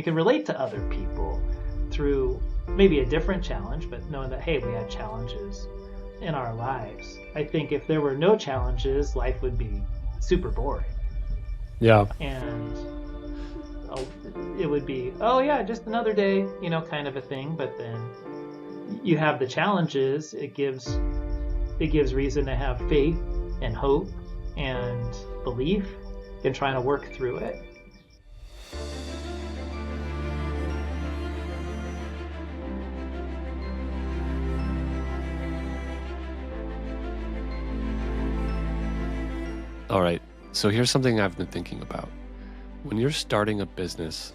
can relate to other people through maybe a different challenge, but knowing that, hey, we had challenges in our lives. I think if there were no challenges, life would be super boring. Yeah. And it would be, oh yeah, just another day, kind of a thing. But then you have the challenges. It gives reason to have faith and hope and belief in trying to work through it. All right, so here's something I've been thinking about. When you're starting a business,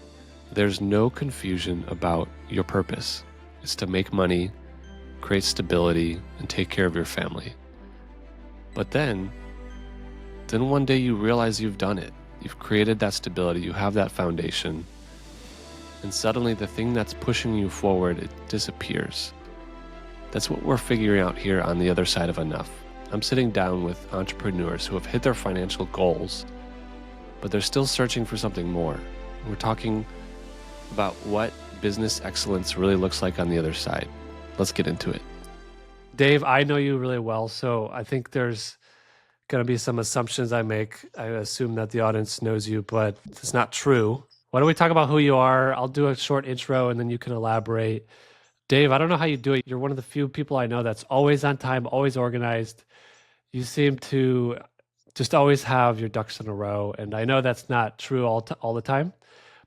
there's no confusion about your purpose. It's to make money, create stability, and take care of your family. But then one day you realize you've done it. You've created that stability, you have that foundation, and suddenly the thing that's pushing you forward, it disappears. That's what we're figuring out here on the other side of Enough. I'm sitting down with entrepreneurs who have hit their financial goals, but they're still searching for something more. We're talking about what business excellence really looks like on the other side. Let's get into it. Dave, I know you really well, so I think there's going to be some assumptions I make. I assume that the audience knows you, but it's not true. Why don't we talk about who you are? I'll do a short intro and then you can elaborate. Dave, I don't know how you do it. You're one of the few people I know that's always on time, always organized. You seem to just always have your ducks in a row. And I know that's not true all the time,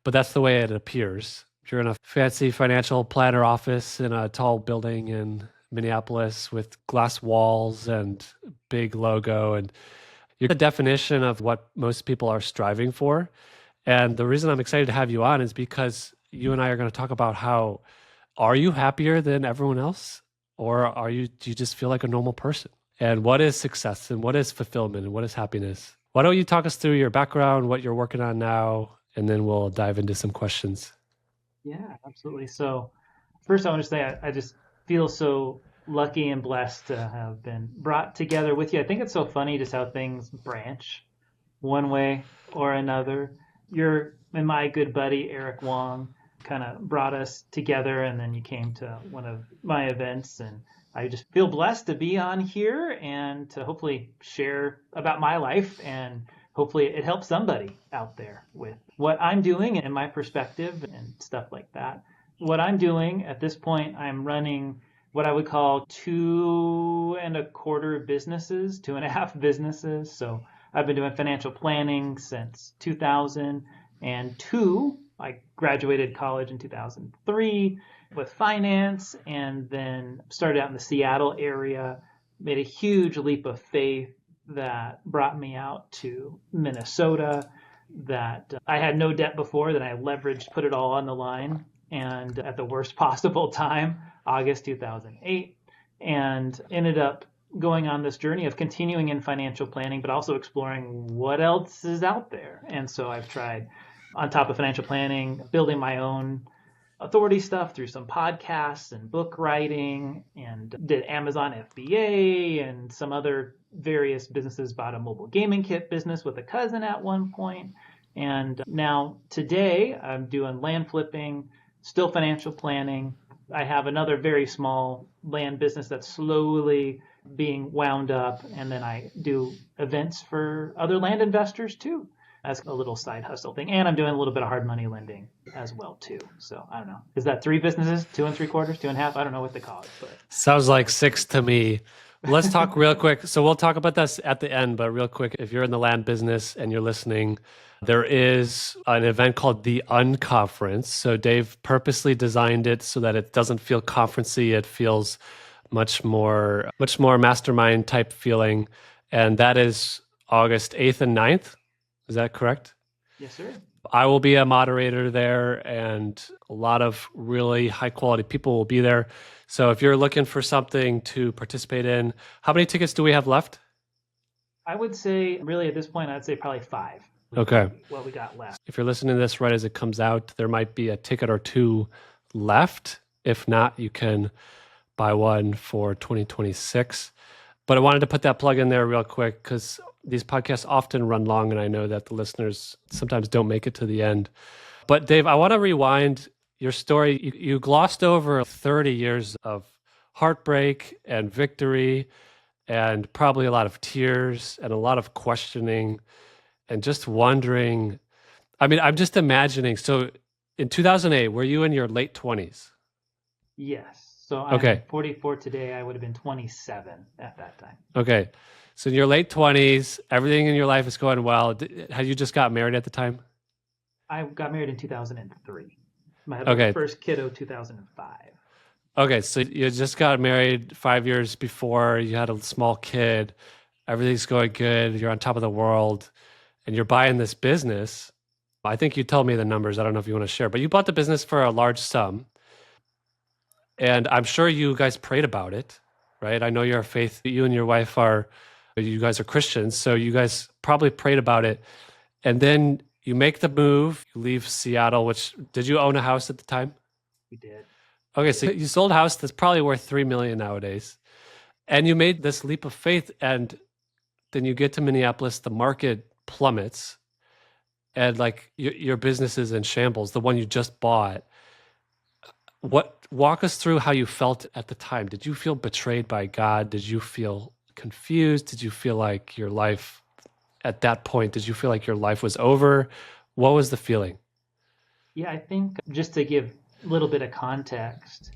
but that's the way it appears. You're in a fancy financial planner office in a tall building in Minneapolis with glass walls and big logo. And you're the definition of what most people are striving for. And the reason I'm excited to have you on is because you and I are going to talk about how, are you happier than everyone else? Or do you just feel like a normal person? And what is success and what is fulfillment and what is happiness? Why don't you talk us through your background, what you're working on now, and then we'll dive into some questions. Yeah, absolutely. So first I want to say I just feel so lucky and blessed to have been brought together with you. I think it's so funny just how things branch one way or another. You're and my good buddy, Eric Wong, kind of brought us together, and then you came to one of my events, and I just feel blessed to be on here and to hopefully share about my life, and hopefully it helps somebody out there with what I'm doing and my perspective and stuff like that. What I'm doing at this point, I'm running what I would call 2.25 businesses, 2.5 businesses. So I've been doing financial planning since 2002. I graduated college in 2003 with finance, and then started out in the Seattle area, made a huge leap of faith that brought me out to Minnesota, that I had no debt before, that I leveraged, put it all on the line, and at the worst possible time, August 2008, and ended up going on this journey of continuing in financial planning, but also exploring what else is out there. And so I've tried, on top of financial planning, building my own authority stuff through some podcasts and book writing, and did Amazon FBA and some other various businesses, bought a mobile gaming kit business with a cousin at one point. And now today I'm doing land flipping, still financial planning. I have another very small land business that's slowly being wound up. And then I do events for other land investors too, as a little side hustle thing. And I'm doing a little bit of hard money lending as well too. So I don't know. Is that 3 businesses? 2.75, 2.5? I don't know what they call it. But sounds like 6 to me. Let's talk real quick. So we'll talk about this at the end, but real quick, if you're in the land business and you're listening, there is an event called the Unconference. So Dave purposely designed it so that it doesn't feel conferencey. It feels much more mastermind type feeling. And that is August 8th and 9th. Is that correct? Yes, sir. I will be a moderator there, and a lot of really high quality people will be there. So if you're looking for something to participate in, how many tickets do we have left? I would say, really at this point, I'd say probably 5. Okay. What we got left. If you're listening to this right as it comes out, there might be a ticket or 2 left. If not, you can buy one for 2026. But I wanted to put that plug in there real quick because these podcasts often run long, and I know that the listeners sometimes don't make it to the end. But Dave, I want to rewind your story. You glossed over 30 years of heartbreak and victory and probably a lot of tears and a lot of questioning and just wondering. I mean, I'm just imagining. So in 2008, were you in your late 20s? Yes. So I'm Okay. 44 today. I would have been 27 at that time. Okay. So in your late 20s, everything in your life is going well. Had you just got married at the time? I got married in 2003. I had my Okay. first kiddo 2005. Okay. So you just got married 5 years before, you had a small kid. Everything's going good. You're on top of the world and you're buying this business. I think you told me the numbers. I don't know if you want to share, but you bought the business for a large sum. And I'm sure you guys prayed about it, right? I know you're a faith, you and your wife you guys are Christians. So you guys probably prayed about it. And then you make the move, you leave Seattle, did you own a house at the time? We did. Okay, so you sold a house that's probably worth 3 million nowadays. And you made this leap of faith, and then you get to Minneapolis, the market plummets, and like your business is in shambles, the one you just bought. Walk us through how you felt at the time. Did you feel betrayed by God? Did you feel confused? Did you feel like your life at that point, did you feel like your life was over? What was the feeling? Yeah, I think just to give a little bit of context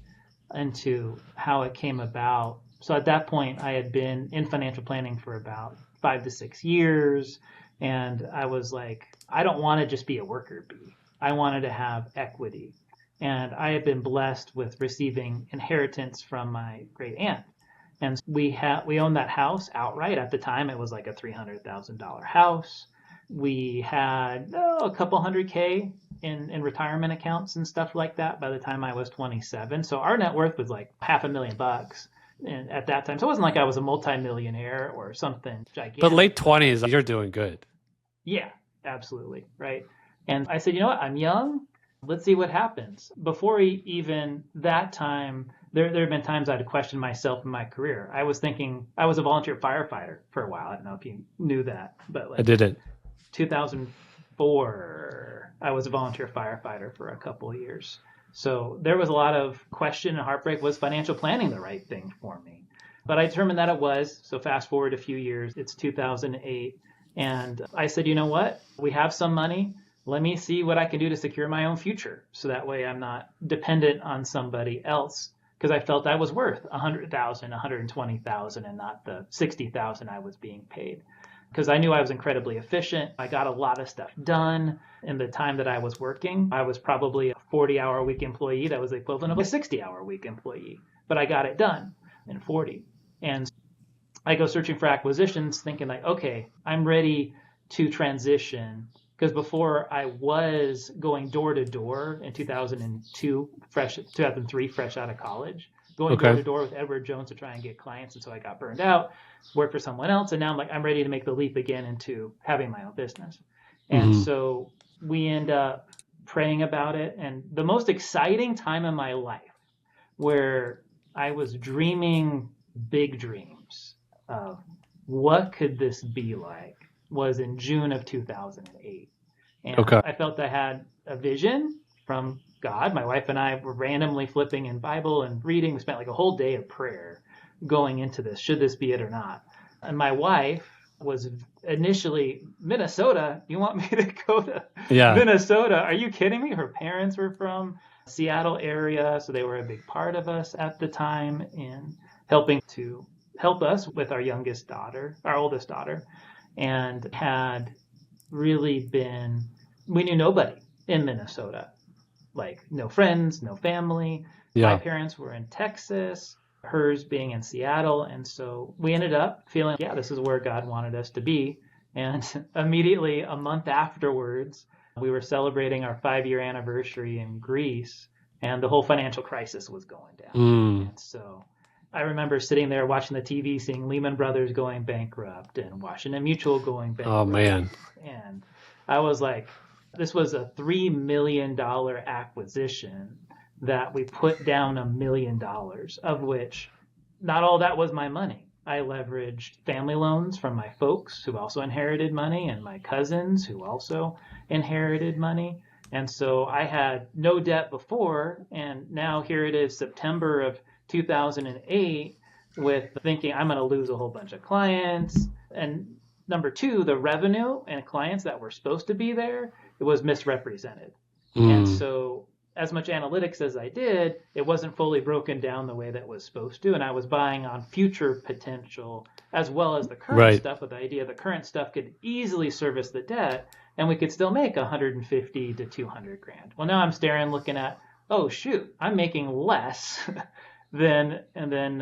into how it came about. So at that point, I had been in financial planning for about 5 to 6 years. And I was like, I don't want to just be a worker bee. I wanted to have equity. And I had been blessed with receiving inheritance from my great aunt. And we owned that house outright. At the time, it was like a $300,000 house. We had a couple $100K in retirement accounts and stuff like that by the time I was 27. So our net worth was like $500,000 and at that time. So it wasn't like I was a multimillionaire or something gigantic. But late 20s, you're doing good. Yeah, absolutely. Right. And I said, you know what? I'm young. Let's see what happens. Before even that time, there have been times I'd questioned myself in my career. I was thinking I was a volunteer firefighter for a while. I don't know if you knew that, but like I didn't. 2004, I was a volunteer firefighter for a couple of years. So there was a lot of question and heartbreak. Was financial planning the right thing for me? But I determined that it was. So fast forward a few years, it's 2008. And I said, you know what? We have some money. Let me see what I can do to secure my own future. So that way I'm not dependent on somebody else, because I felt I was worth $100,000, $120,000 and not the $60,000 I was being paid. Because I knew I was incredibly efficient. I got a lot of stuff done in the time that I was working. I was probably a 40-hour-a-week employee. That was the equivalent of a 60-hour-a-week employee. But I got it done in 40. And I go searching for acquisitions thinking like, okay, I'm ready to transition. Because before I was going door to door in 2003, fresh out of college, going door to door with Edward Jones to try and get clients. And so I got burned out, worked for someone else. And now I'm like, I'm ready to make the leap again into having my own business. And so we end up praying about it. And the most exciting time in my life where I was dreaming big dreams of what could this be like was in June of 2008. And I felt I had a vision from God. My wife and I were randomly flipping in Bible and reading. We spent like a whole day of prayer going into this. Should this be it or not? And my wife was initially, Minnesota? You want me to go to Minnesota? Are you kidding me? Her parents were from Seattle area, so they were a big part of us at the time in helping to help us with our oldest daughter, and had really been, we knew nobody in Minnesota, like no friends, no family. My parents were in Texas, hers being in Seattle. And so we ended up feeling, yeah, this is where God wanted us to be. And immediately a month afterwards, we were celebrating our 5-year anniversary in Greece, and the whole financial crisis was going down. And so I remember sitting there watching the TV, seeing Lehman Brothers going bankrupt and Washington Mutual going bankrupt. Oh, man. And I was like, this was a $3 million acquisition that we put down $1 million, of which not all that was my money. I leveraged family loans from my folks who also inherited money and my cousins who also inherited money. And so I had no debt before, and now here it is September of 2008 with thinking I'm going to lose a whole bunch of clients. And number two, the revenue and clients that were supposed to be there, it was misrepresented. And so as much analytics as I did, it wasn't fully broken down the way that it was supposed to. And I was buying on future potential as well as the current stuff, with the idea the current stuff could easily service the debt and we could still make 150 to 200 grand. Well, now I'm staring, looking at, oh shoot, I'm making less than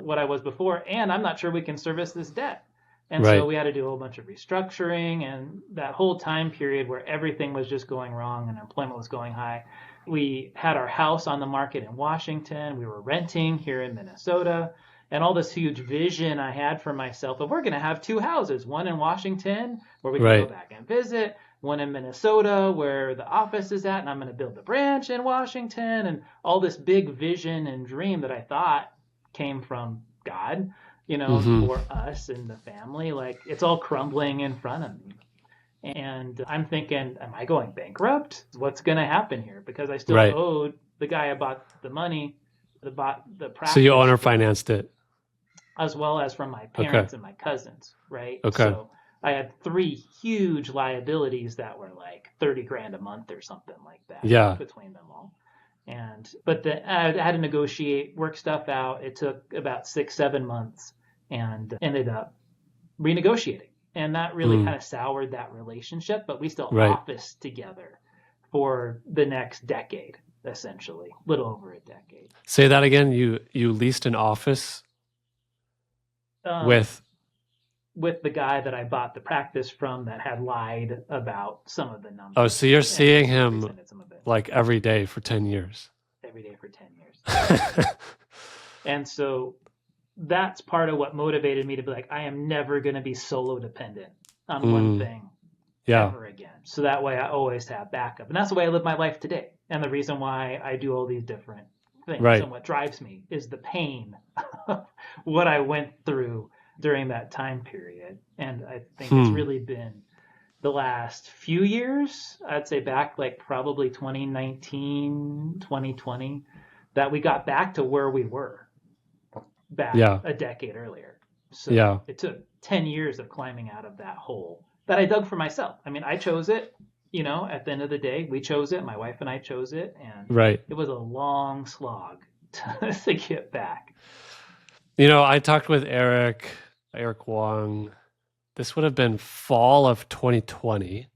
what I was before, and I'm not sure we can service this debt. And so we had to do a whole bunch of restructuring, and that whole time period where everything was just going wrong and employment was going high. We had our house on the market in Washington. We were renting here in Minnesota. And all this huge vision I had for myself of we're going to have two houses, one in Washington where we can go back and visit, one in Minnesota where the office is at, and I'm going to build a branch in Washington, and all this big vision and dream that I thought came from God, for us and the family. Like, it's all crumbling in front of me. And I'm thinking, am I going bankrupt? What's going to happen here? Because I still owed the guy I bought the money, bought the practice. So you owner financed it? As well as from my parents and my cousins, right? Okay. So I had 3 huge liabilities that were like 30 grand a month or something like that between them all. But I had to negotiate, work stuff out. It took about 6-7 months and ended up renegotiating. And that really kind of soured that relationship, but we still officed together for the next decade, essentially, a little over a decade. Say that again. You leased an office with the guy that I bought the practice from that had lied about some of the numbers. Oh, so you're seeing him like every day for 10 years. Every day for 10 years. And so that's part of what motivated me to be like, I am never going to be solo dependent on one thing ever again. So that way I always have backup. And that's the way I live my life today. And the reason why I do all these different things and what drives me is the pain of what I went through during that time period. And I think it's really been the last few years, I'd say back like probably 2019, 2020, that we got back to where we were back a decade earlier. So it took 10 years of climbing out of that hole that I dug for myself. I mean, I chose it, at the end of the day, we chose it. My wife and I chose it. And it was a long slog to get back. I talked with Eric Wong. This would have been fall of 2020.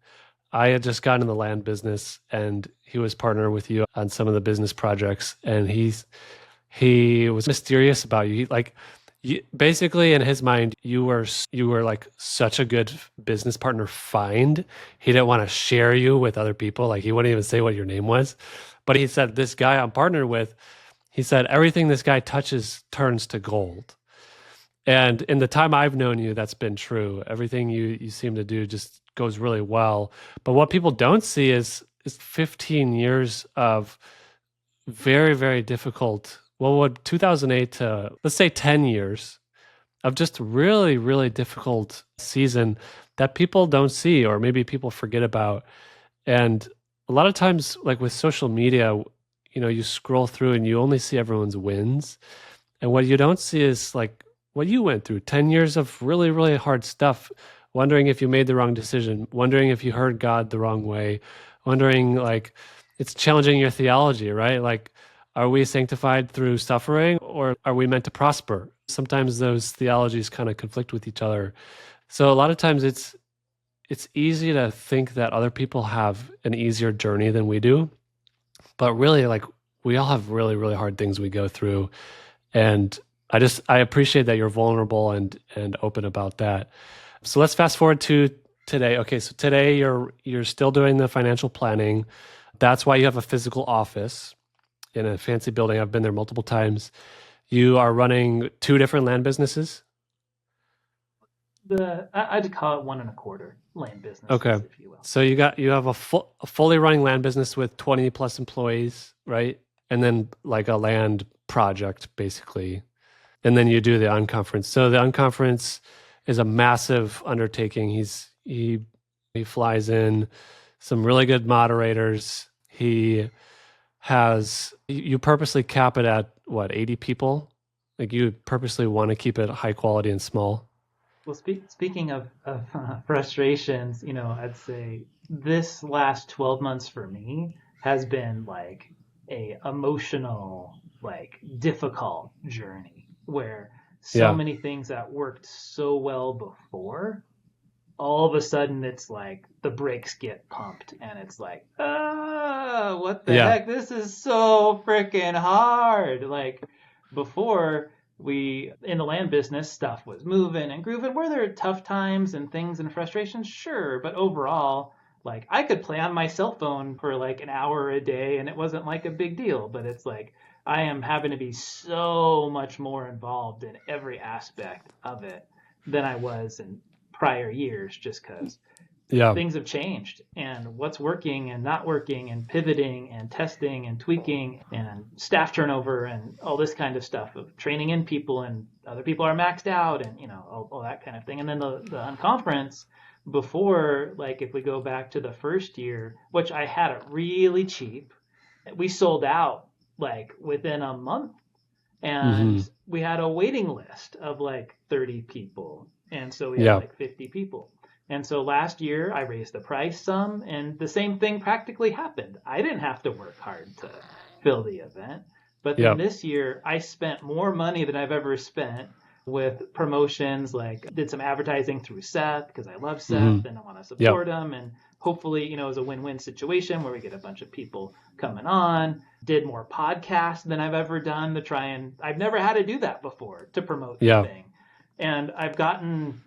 I had just gotten in the land business, and he was partner with you on some of the business projects. And he was mysterious about you. Basically, in his mind, you were like such a good business partner find. He didn't want to share you with other people. Like, he wouldn't even say what your name was. But he said, this guy I'm partnered with, he said, everything this guy touches turns to gold. And in the time I've known you, that's been true. Everything you seem to do just goes really well. But what people don't see is 15 years of very, very difficult, 2008 to, let's say, 10 years of just really, really difficult season that people don't see, or maybe people forget about. And a lot of times, like with social media, you scroll through and you only see everyone's wins. And what you don't see is like what you went through, 10 years of really, really hard stuff, wondering if you made the wrong decision, wondering if you heard God the wrong way, wondering, like, it's challenging your theology, right? Like, are we sanctified through suffering, or are we meant to prosper? Sometimes those theologies kind of conflict with each other. So a lot of times it's easy to think that other people have an easier journey than we do. But really, like, we all have really, really hard things we go through. And I appreciate that you're vulnerable and open about that. So let's fast forward to today. Okay, so today you're still doing the financial planning. That's why you have a physical office in a fancy building. I've been there multiple times. You are running 2 different land businesses? I'd call it 1 1/4 land business. Okay. If you will. So you have a fully running land business with 20 plus employees, right? And then like a land project, basically. And then you do the unconference. So the unconference is a massive undertaking. He flies in some really good moderators. You purposely cap it at what, 80 people? Like you purposely want to keep it high quality and small? Well, speaking of frustrations, I'd say this last 12 months for me has been like a emotional, like difficult journey where so Yeah. many things that worked so well before, all of a sudden it's like the brakes get pumped and it's like, what the Yeah. heck? This is so freaking hard. Like before, we in the land business stuff was moving and grooving. Were there tough times and things and frustrations? Sure, but overall, like I could play on my cell phone for like an hour a day and it wasn't like a big deal. But it's like I am having to be so much more involved in every aspect of it than I was in prior years, just because Yeah. things have changed and what's working and not working and pivoting and testing and tweaking and staff turnover and all this kind of stuff of training in people and other people are maxed out and all that kind of thing. And then the unconference before, like if we go back to the first year, which I had it really cheap, we sold out like within a month, Mm-hmm. and we had a waiting list of like 30 people, and so we had Yeah. like 50 people. And so last year I raised the price some, and the same thing practically happened. I didn't have to work hard to fill the event, but then Yeah. this year I spent more money than I've ever spent with promotions. Like did some advertising through Seth because I love Mm-hmm. Seth and I want to Yeah. support him, and hopefully it was a win-win situation where we get a bunch of people coming on. Did more podcasts than I've ever done to try, and I've never had to do that before to promote the Yeah. thing. And I've gotten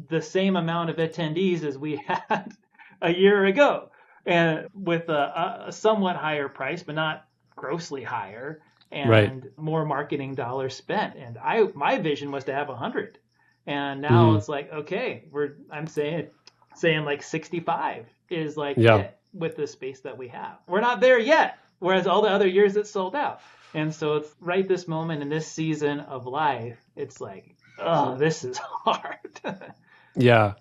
the same amount of attendees as we had a year ago, and with a somewhat higher price, but not grossly higher, Right. and more marketing dollars spent. And my vision was to have 100, and now Mm-hmm. it's like, okay, I'm saying like 65 is like Yeah. it with the space that we have. We're not there yet, whereas all the other years it's sold out. And so it's right this moment in this season of life, it's like, oh, this is hard. Yeah.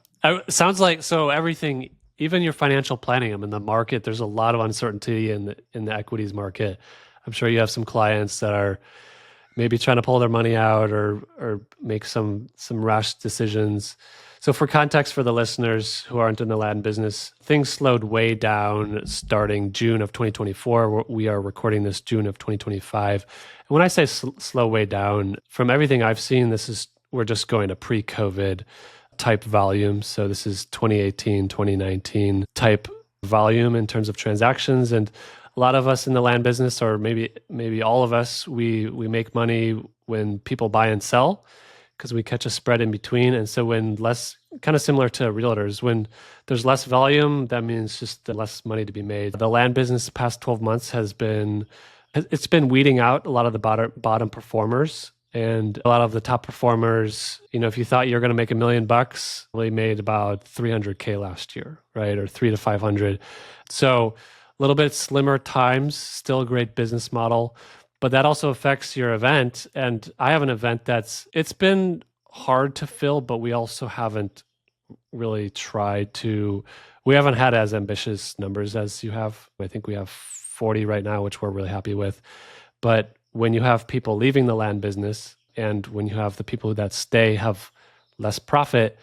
Sounds like so everything, even your financial planning. I mean, the market, there's a lot of uncertainty in the equities market. I'm sure you have some clients that are maybe trying to pull their money out or make some rash decisions. So for context for the listeners who aren't in the land business, things slowed way down starting June of 2024. We are recording this June of 2025. And when I say slow way down, from everything I've seen, we're just going to pre-COVID type volume. So this is 2018, 2019 type volume in terms of transactions. And a lot of us in the land business, or maybe all of us, we make money when people buy and sell because we catch a spread in between. And so when less, kind of similar to realtors, when there's less volume, that means just less money to be made. The land business the past 12 months it's been weeding out a lot of the bottom performers. And a lot of the top performers, if you thought you were going to make $1 million, we made about 300K last year, right? Or 300 to 500. So a little bit slimmer times, still a great business model, but that also affects your event. And I have an event it's been hard to fill, but we also haven't really we haven't had as ambitious numbers as you have. I think we have 40 right now, which we're really happy with. But when you have people leaving the land business and when you have the people that stay have less profit,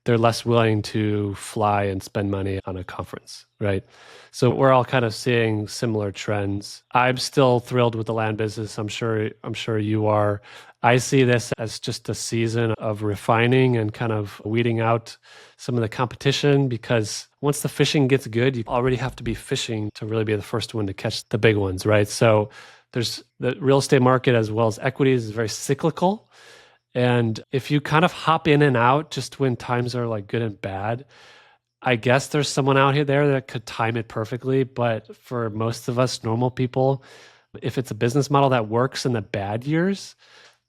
they're less willing to fly and spend money on a conference, right? So we're all kind of seeing similar trends. I'm still thrilled with the land business. I'm sure you are. I see this as just a season of refining and kind of weeding out some of the competition, because once the fishing gets good, you already have to be fishing to really be the first one to catch the big ones, right? So there's the real estate market as well as equities is very cyclical. And if you kind of hop in and out just when times are like good and bad, I guess there's someone out here there that could time it perfectly. But for most of us normal people, if it's a business model that works in the bad years,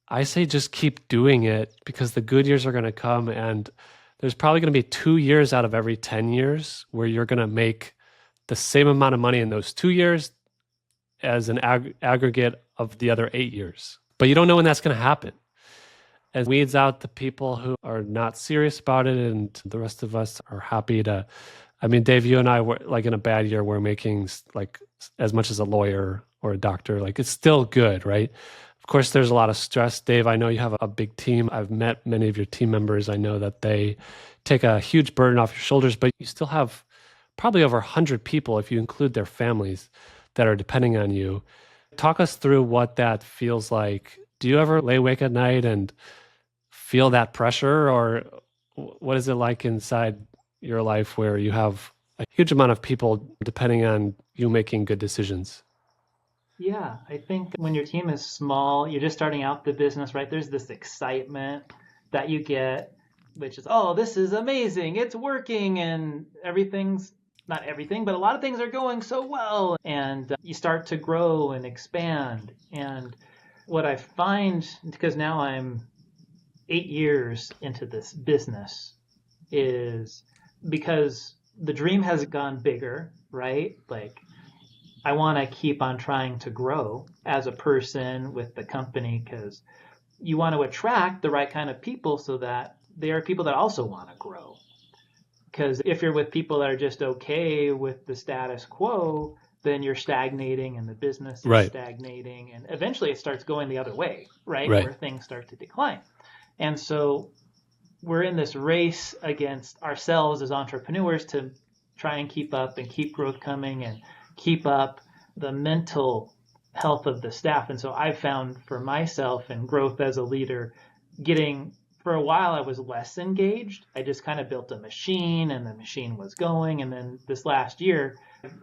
I say just keep doing it, because the good years are going to come. And there's probably going to be 2 years out of every 10 years where you're going to make the same amount of money in those 2 years as an aggregate of the other 8 years. But you don't know when that's going to happen. And weeds out the people who are not serious about it, and the rest of us are happy to I mean, Dave, you and I were like in a bad year, we're making like as much as a lawyer or a doctor. Like it's still good, right? Of course, there's a lot of stress. Dave, I know you have a big team. I've met many of your team members. I know that they take a huge burden off your shoulders, but you still have probably over 100 people, if you include their families, that are depending on you. Talk us through what that feels like. Do you ever lay awake at night and feel that pressure, or what is it like inside your life where you have a huge amount of people depending on you making good decisions? Yeah, I think when your team is small, you're just starting out the business, right? There's this excitement that you get, which is, oh, this is amazing. It's working and everything's not everything, but a lot of things are going so well. And you start to grow and expand. And what I find, because now I'm 8 years into this business, is because the dream has gone bigger, right? Like I want to keep on trying to grow as a person with the company, because you want to attract the right kind of people so that they are people that also want to grow. Because if you're with people that are just okay with the status quo, then you're stagnating and the business is Right. stagnating, and eventually it starts going the other way, right? Right. Where things start to decline. And so we're in this race against ourselves as entrepreneurs to try and keep up and keep growth coming and keep up the mental health of the staff. And so I've found for myself and growth as a leader, for a while I was less engaged. I just kind of built a machine and the machine was going. And then this last year,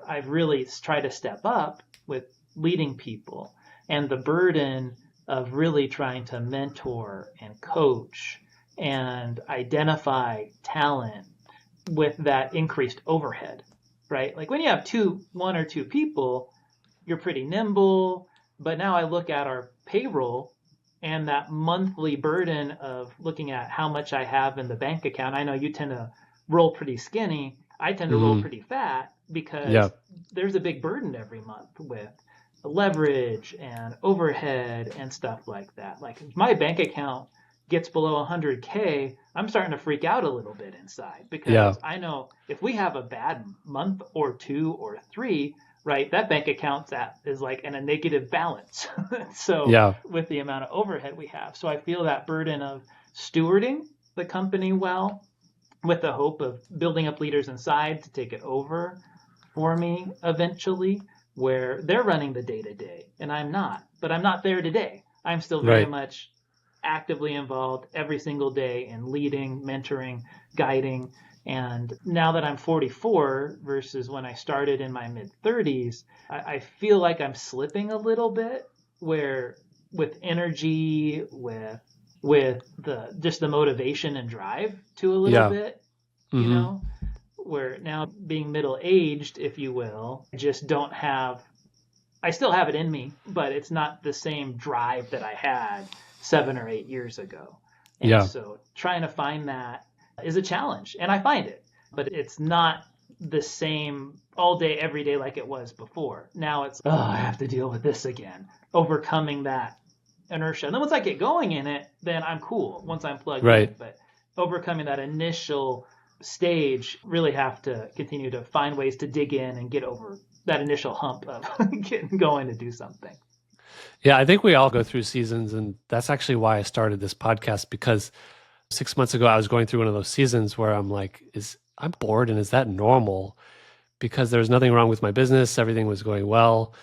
I've really tried to step up with leading people and the burden of really trying to mentor and coach and identify talent with that increased overhead, right? Like when you have one or two people, you're pretty nimble. But now I look at our payroll and that monthly burden of looking at how much I have in the bank account. I know you tend to roll pretty skinny. I tend to roll pretty fat because there's a big burden every month with leverage and overhead and stuff like that. Like if my bank account gets below 100K, I'm starting to freak out a little bit inside, because I know if we have a bad month or 2 or 3, right, that bank account is like in a negative balance. So with the amount of overhead we have. So I feel that burden of stewarding the company well, with the hope of building up leaders inside to take it over for me eventually, where they're running the day-to-day and I'm not. But I'm not there today. I'm still very much actively involved every single day in leading, mentoring, guiding. And now that I'm 44 versus when I started in my mid-30s, I feel like I'm slipping a little bit, where with energy, with just the motivation and drive to a little bit, you know, where now being middle-aged, if you will, I still have it in me, but it's not the same drive that I had 7 or 8 years ago. And so trying to find that is a challenge, and I find it, but it's not the same all day, every day like it was before. Now it's, I have to deal with this again, overcoming that inertia. And then once I get going in it, then I'm cool once I'm plugged in. But overcoming that initial stage, really have to continue to find ways to dig in and get over that initial hump of getting going to do something. Yeah, I think we all go through seasons, and that's actually why I started this podcast, because 6 months ago I was going through one of those seasons where I'm like, I'm bored, and is that normal? Because there's nothing wrong with my business, everything was going well,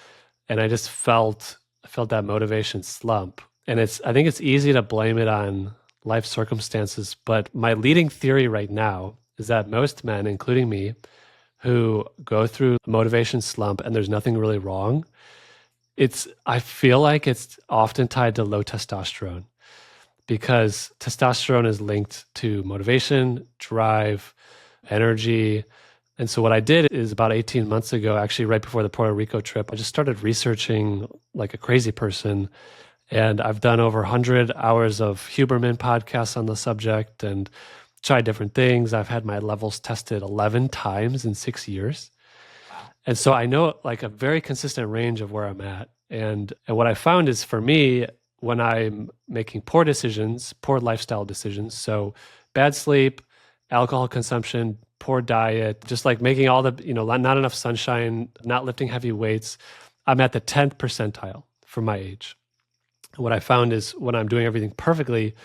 and I just felt that motivation slump. And I think it's easy to blame it on life circumstances, but my leading theory right now is that most men, including me, who go through a motivation slump and there's nothing really wrong, I feel like it's often tied to low testosterone, because testosterone is linked to motivation, drive, energy. And so what I did is about 18 months ago, actually right before the Puerto Rico trip, I just started researching like a crazy person. And I've done over 100 hours of Huberman podcasts on the subject and tried different things. I've had my levels tested 11 times in 6 years. And so I know like a very consistent range of where I'm at. And what I found is, for me, when I'm making poor lifestyle decisions, so bad sleep, alcohol consumption, poor diet, just like making all the, not enough sunshine, not lifting heavy weights. I'm at the 10th percentile for my age. What I found is when I'm doing everything perfectly,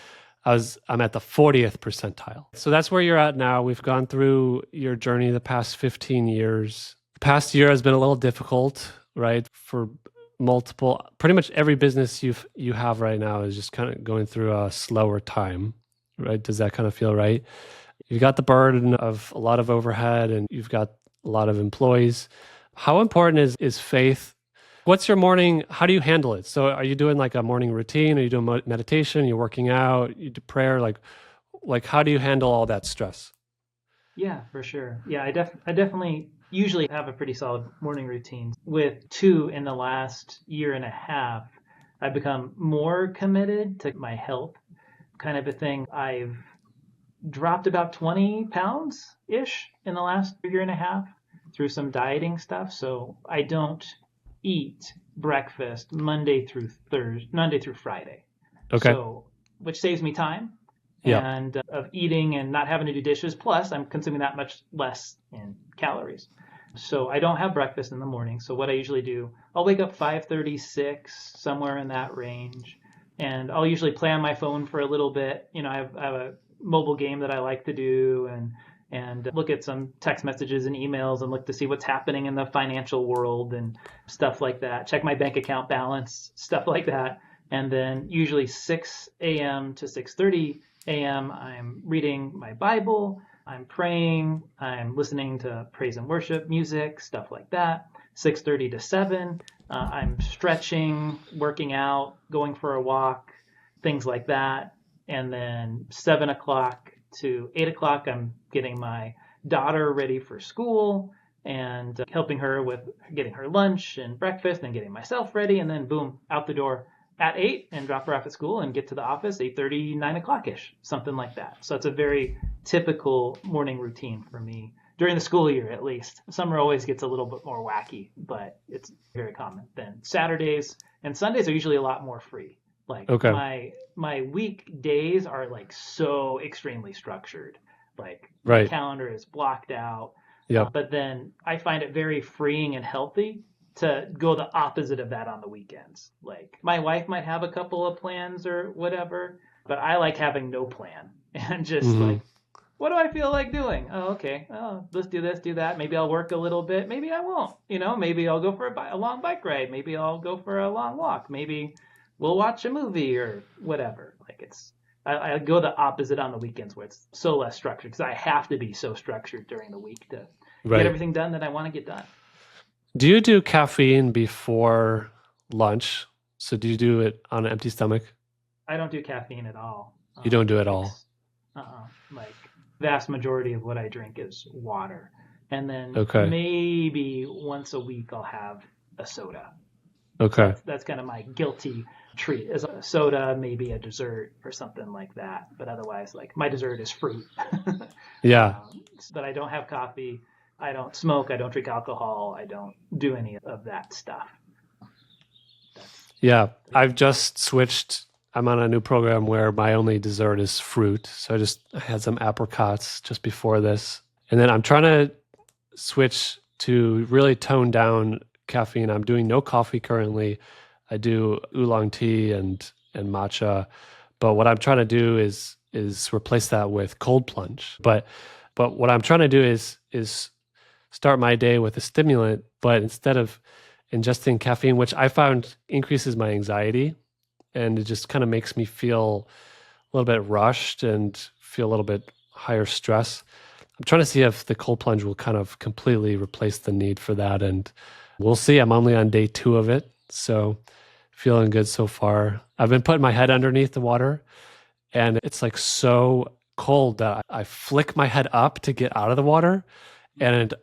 I'm at the 40th percentile. So that's where you're at now. We've gone through your journey the past 15 years. The past year has been a little difficult, right? For pretty much every business you have right now is just kind of going through a slower time, right? Does that kind of feel right? You've got the burden of a lot of overhead and you've got a lot of employees. How important is faith? What's your morning? How do you handle it? So are you doing like a morning routine? Are you doing meditation? You're working out? You do prayer? Like how do you handle all that stress? Yeah, for sure. Yeah, I definitely usually have a pretty solid morning routine. With two in the last year and a half, I've become more committed to my health kind of a thing. I've dropped about 20 pounds ish in the last year and a half through some dieting stuff. So I don't eat breakfast Monday through Friday. Okay. So, which saves me time and of eating and not having to do dishes. Plus, I'm consuming that much less in calories. So I don't have breakfast in the morning. So what I usually do, I'll wake up 5:36, somewhere in that range, and I'll usually play on my phone for a little bit. I have a mobile game that I like to do and look at some text messages and emails and look to see what's happening in the financial world and stuff like that. Check my bank account balance, stuff like that. And then usually 6 a.m. to 6:30 a.m. I'm reading my Bible, I'm praying, I'm listening to praise and worship music, stuff like that. 6:30 to 7, I'm stretching, working out, going for a walk, things like that. And then 7 o'clock to 8 o'clock, I'm getting my daughter ready for school and helping her with getting her lunch and breakfast and getting myself ready. And then boom, out the door at 8 and drop her off at school and get to the office 8:30, 9 o'clock-ish, something like that. So it's a very typical morning routine for me during the school year, at least. Summer always gets a little bit more wacky, but it's very common. Then Saturdays and Sundays are usually a lot more free. Like my weekdays are like so extremely structured. Like my calendar is blocked out. Yeah. But then I find it very freeing and healthy to go the opposite of that on the weekends. Like my wife might have a couple of plans or whatever, but I like having no plan and just like, what do I feel like doing? Oh, okay. Oh, let's do this, do that. Maybe I'll work a little bit. Maybe I won't. Maybe I'll go for a long bike ride. Maybe I'll go for a long walk. Maybe we'll watch a movie or whatever. Like I go the opposite on the weekends where it's so less structured because I have to be so structured during the week to get everything done that I want to get done. Do you do caffeine before lunch? So do you do it on an empty stomach? I don't do caffeine at all. You don't do it at all? Like vast majority of what I drink is water. And then maybe once a week I'll have a soda. Okay. So that's kind of my guilty treat is a soda, maybe a dessert or something like that. But otherwise, like my dessert is fruit. Yeah. But I don't have coffee. I don't smoke. I don't drink alcohol. I don't do any of that stuff. I've just switched. I'm on a new program where my only dessert is fruit. So I had some apricots just before this. And then I'm trying to switch to really tone down caffeine. I'm doing no coffee currently. I do oolong tea and matcha. But what I'm trying to do is replace that with cold plunge. But what I'm trying to do is start my day with a stimulant, but instead of ingesting caffeine, which I found increases my anxiety, and it just kind of makes me feel a little bit rushed and feel a little bit higher stress. I'm trying to see if the cold plunge will kind of completely replace the need for that. And we'll see. I'm only on day 2 of it. So feeling good so far. I've been putting my head underneath the water and it's like so cold that I flick my head up to get out of the water. And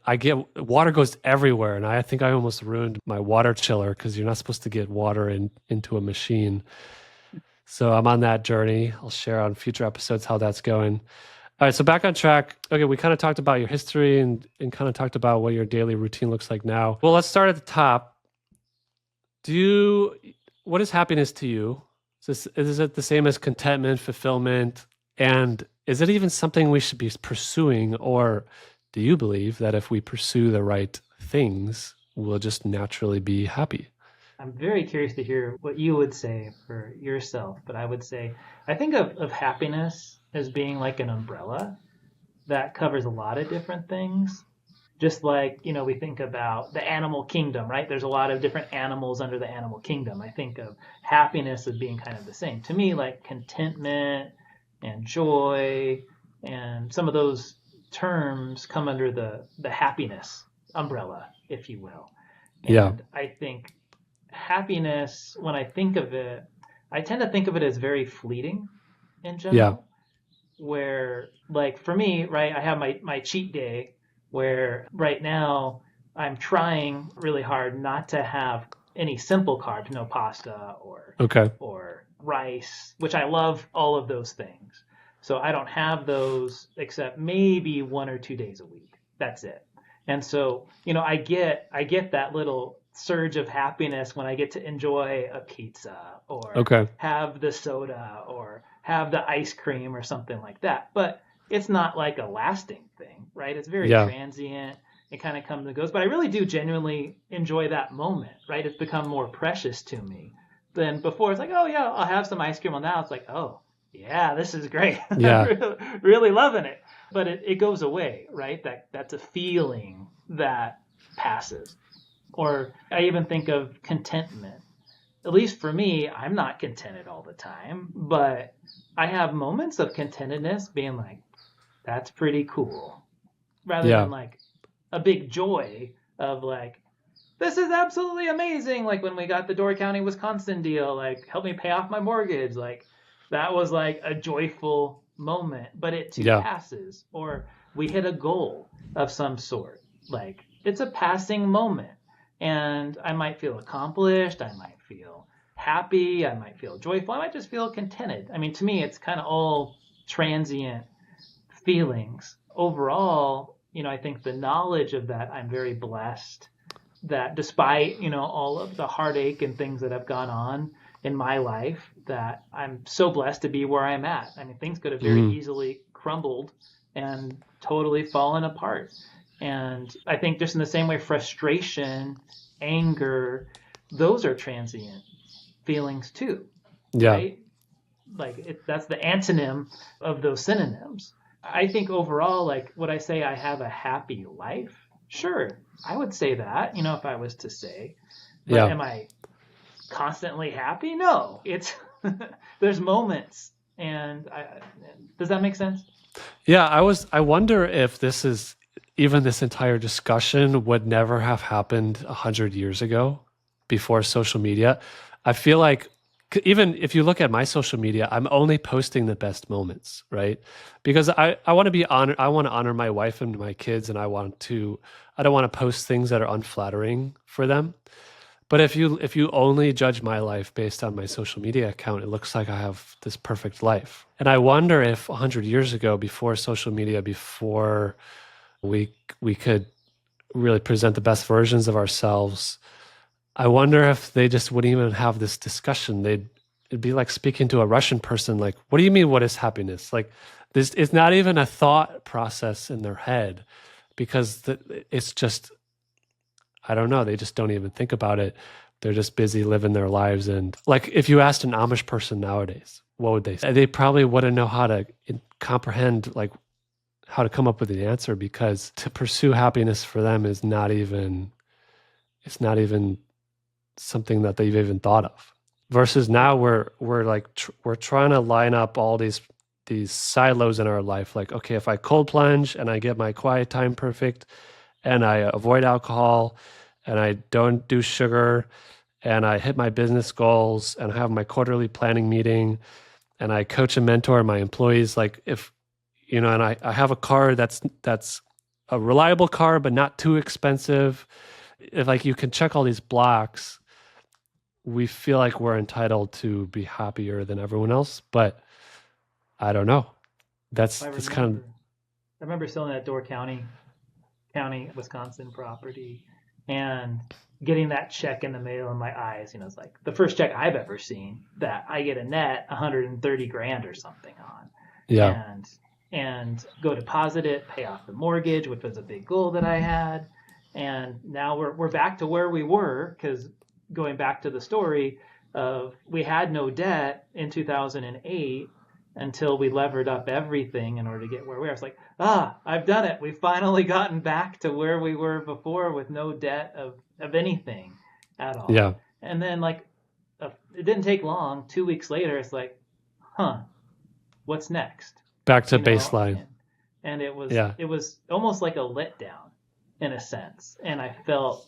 water goes everywhere. And I think I almost ruined my water chiller because you're not supposed to get water into a machine. So I'm on that journey. I'll share on future episodes how that's going. All right, so back on track. Okay, we kind of talked about your history and kind of talked about what your daily routine looks like now. Well, let's start at the top. What is happiness to you? Is it the same as contentment, fulfillment, And is it even something we should be pursuing, or do you believe that if we pursue the right things, we'll just naturally be happy? I'm very curious to hear what you would say for yourself, but I would say I think of happiness as being like an umbrella that covers a lot of different things. Just like, we think about the animal kingdom, right? There's a lot of different animals under the animal kingdom. I think of happiness as being kind of the same. To me, like contentment and joy and some of those terms come under the happiness umbrella, if you will. Yeah. And I think happiness, when I think of it, I tend to think of it as very fleeting in Yeah. general. Where, like, for me, right, I have my cheat day where right now I'm trying really hard not to have any simple carbs, no pasta Okay. or rice, which I love all of those things. So I don't have those except maybe 1 or 2 days a week. That's it. And so, I get that little surge of happiness when I get to enjoy a pizza or Okay. have the soda or have the ice cream or something like that. But it's not like a lasting thing, right? It's very Yeah. transient. It kind of comes and goes. But I really do genuinely enjoy that moment, right? It's become more precious to me than before. It's like, oh, yeah, I'll have some ice cream. Well, now it's like, oh, yeah, this is great. I'm Yeah. really, really loving it. But it goes away, right? That's a feeling that passes. Or I even think of contentment. At least for me, I'm not contented all the time, but I have moments of contentedness being like, that's pretty cool. Rather Yeah. than like a big joy of like, this is absolutely amazing. Like when we got the Door County, Wisconsin deal, like help me pay off my mortgage. Like that was like a joyful moment, but it too Yeah. passes. Or we hit a goal of some sort. Like it's a passing moment. And I might feel accomplished. I might feel happy. I might feel joyful. I might just feel contented. I mean, to me, it's kind of all transient feelings. Overall, I think the knowledge of that, I'm very blessed that despite, all of the heartache and things that have gone on in my life, that I'm so blessed to be where I'm at. I mean, things could have very Mm. easily crumbled and totally fallen apart. And I think just in the same way, frustration, anger, those are transient feelings too, Yeah. right? Like that's the antonym of those synonyms. I think overall, like, would I say I have a happy life? Sure, I would say that, if I was to say. But Yeah. am I constantly happy? No. It's there's moments, and does that make sense? Yeah. I wonder if this entire discussion would never have happened 100 years ago before social media. I feel like even if you look at my social media, I'm only posting the best moments, right? Because I want to be honored. I want to honor my wife and my kids, and I don't want to post things that are unflattering for them. But if you only judge my life based on my social media account, it looks like I have this perfect life. And I wonder if 100 years ago, before social media, before we could really present the best versions of ourselves, I wonder if they just wouldn't even have this discussion. It'd be like speaking to a Russian person, like, what do you mean, what is happiness? Like, this is not even a thought process in their head because it's just, I don't know, they just don't even think about it. They're just busy living their lives. And like, if you asked an Amish person nowadays, what would they say? They probably wouldn't know how to comprehend, like, how to come up with the answer, because to pursue happiness for them is it's not even something that they've even thought of. Versus now we're like we're trying to line up all these silos in our life. Like, okay, if I cold plunge and I get my quiet time perfect, and I avoid alcohol, and I don't do sugar, and I hit my business goals, and I have my quarterly planning meeting, and I coach and mentor my employees, like, if and I have a car that's a reliable car but not too expensive. If, like, you can check all these blocks, we feel like we're entitled to be happier than everyone else. But I don't know. That's kind of, I remember selling that Door County, Wisconsin property, and getting that check in the mail in my eyes. It's like the first check I've ever seen that I get a net 130 grand or something on. Yeah. and go deposit it, pay off the mortgage, which was a big goal that I had. And now we're back to where we were, because going back to the story of we had no debt in 2008 until we levered up everything in order to get where we are. It's like, I've done it. We've finally gotten back to where we were before with no debt of anything at all. Yeah. And then it didn't take long. 2 weeks later, it's like, what's next? Back to baseline. And it was almost like a letdown in a sense. And I felt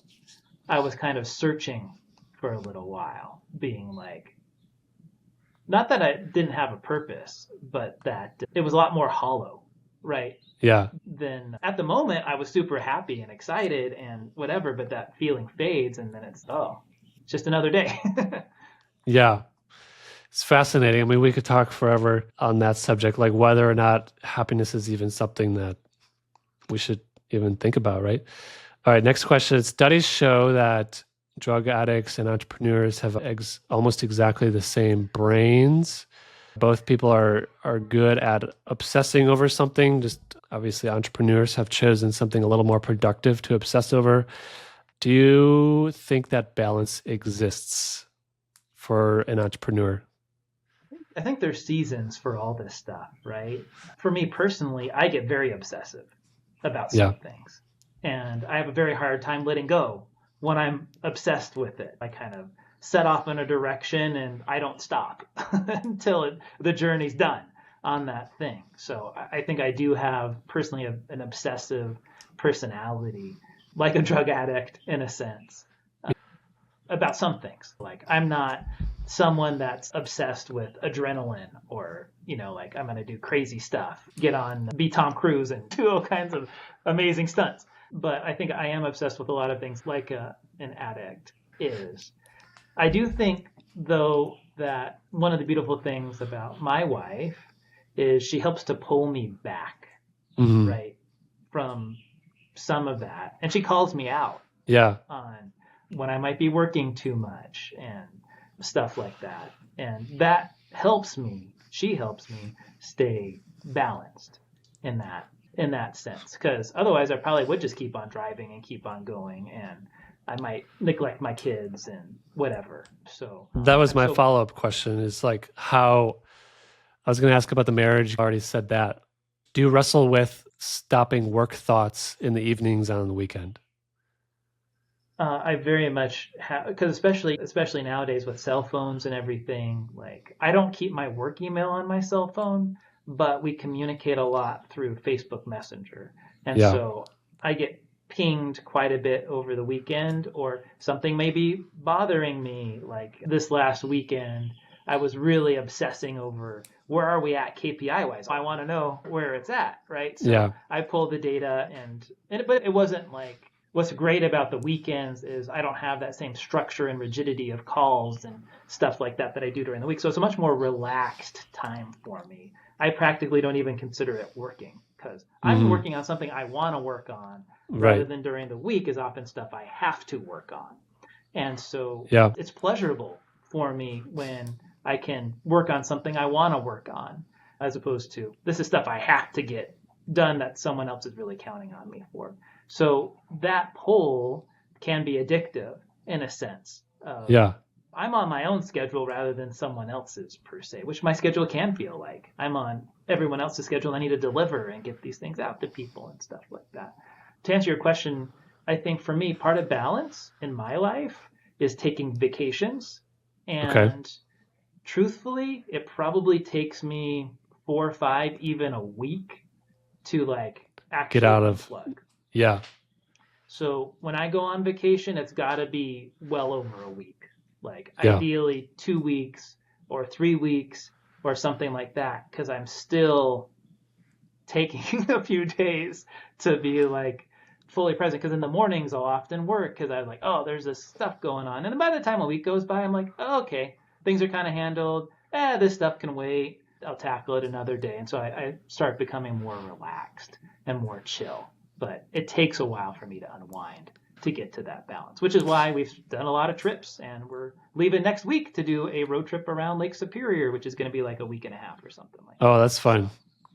I was kind of searching for a little while, being like, not that I didn't have a purpose, but that it was a lot more hollow, right? Yeah. Then at the moment I was super happy and excited and whatever, but that feeling fades, and then it's just another day. Yeah. It's fascinating. I mean, we could talk forever on that subject, like whether or not happiness is even something that we should even think about, right? All right, next question. Studies show that drug addicts and entrepreneurs have almost exactly the same brains. Both people are good at obsessing over something. Just obviously entrepreneurs have chosen something a little more productive to obsess over. Do you think that balance exists for an entrepreneur? I think there's seasons for all this stuff, right? For me personally, I get very obsessive about some things. And I have a very hard time letting go when I'm obsessed with it. I kind of set off in a direction and I don't stop until the journey's done on that thing. So I think I do have personally an obsessive personality, like a drug addict in a sense, about some things. Like I'm not someone that's obsessed with adrenaline or, like I'm going to do crazy stuff, be Tom Cruise and do all kinds of amazing stunts. But I think I am obsessed with a lot of things like an addict is. I do think, though, that one of the beautiful things about my wife is she helps to pull me back, right, from some of that. And she calls me out on when I might be working too much and stuff like that. And that helps me. She helps me stay balanced in that sense. Because otherwise I probably would just keep on driving and keep on going, and I might neglect my kids and whatever. So that was my follow-up question, is like how I was going to ask about the marriage. You already said that. Do you wrestle with stopping work thoughts in the evenings on the weekend? I very much have, because especially nowadays with cell phones and everything, like I don't keep my work email on my cell phone, but we communicate a lot through Facebook Messenger. And so I get pinged quite a bit over the weekend, or something may be bothering me. Like this last weekend, I was really obsessing over where are we at KPI wise. I want to know where it's at, right? So I pulled the data but it wasn't like, what's great about the weekends is I don't have that same structure and rigidity of calls and stuff like that I do during the week. So it's a much more relaxed time for me. I practically don't even consider it working, because I'm working on something I want to work on, rather than during the week is often stuff I have to work on. And so it's pleasurable for me when I can work on something I want to work on, as opposed to this is stuff I have to get done that someone else is really counting on me for. So that pull can be addictive in a sense. I'm on my own schedule rather than someone else's per se, which my schedule can feel like. I'm on everyone else's schedule. I need to deliver and get these things out to people and stuff like that. To answer your question, I think for me, part of balance in my life is taking vacations. And truthfully, it probably takes me 4 or 5, even a week to like actually get out of unplug. So when I go on vacation, it's got to be well over a week. Like ideally 2 weeks or 3 weeks or something like that, because I'm still taking a few days to be like fully present. Because in the mornings I'll often work because I'm like, there's this stuff going on. And then by the time a week goes by, I'm like, okay, things are kind of handled. This stuff can wait. I'll tackle it another day. And so I start becoming more relaxed and more chill. But it takes a while for me to unwind to get to that balance, which is why we've done a lot of trips, and we're leaving next week to do a road trip around Lake Superior, which is going to be like a week and a half or something like that. Oh, that's fun.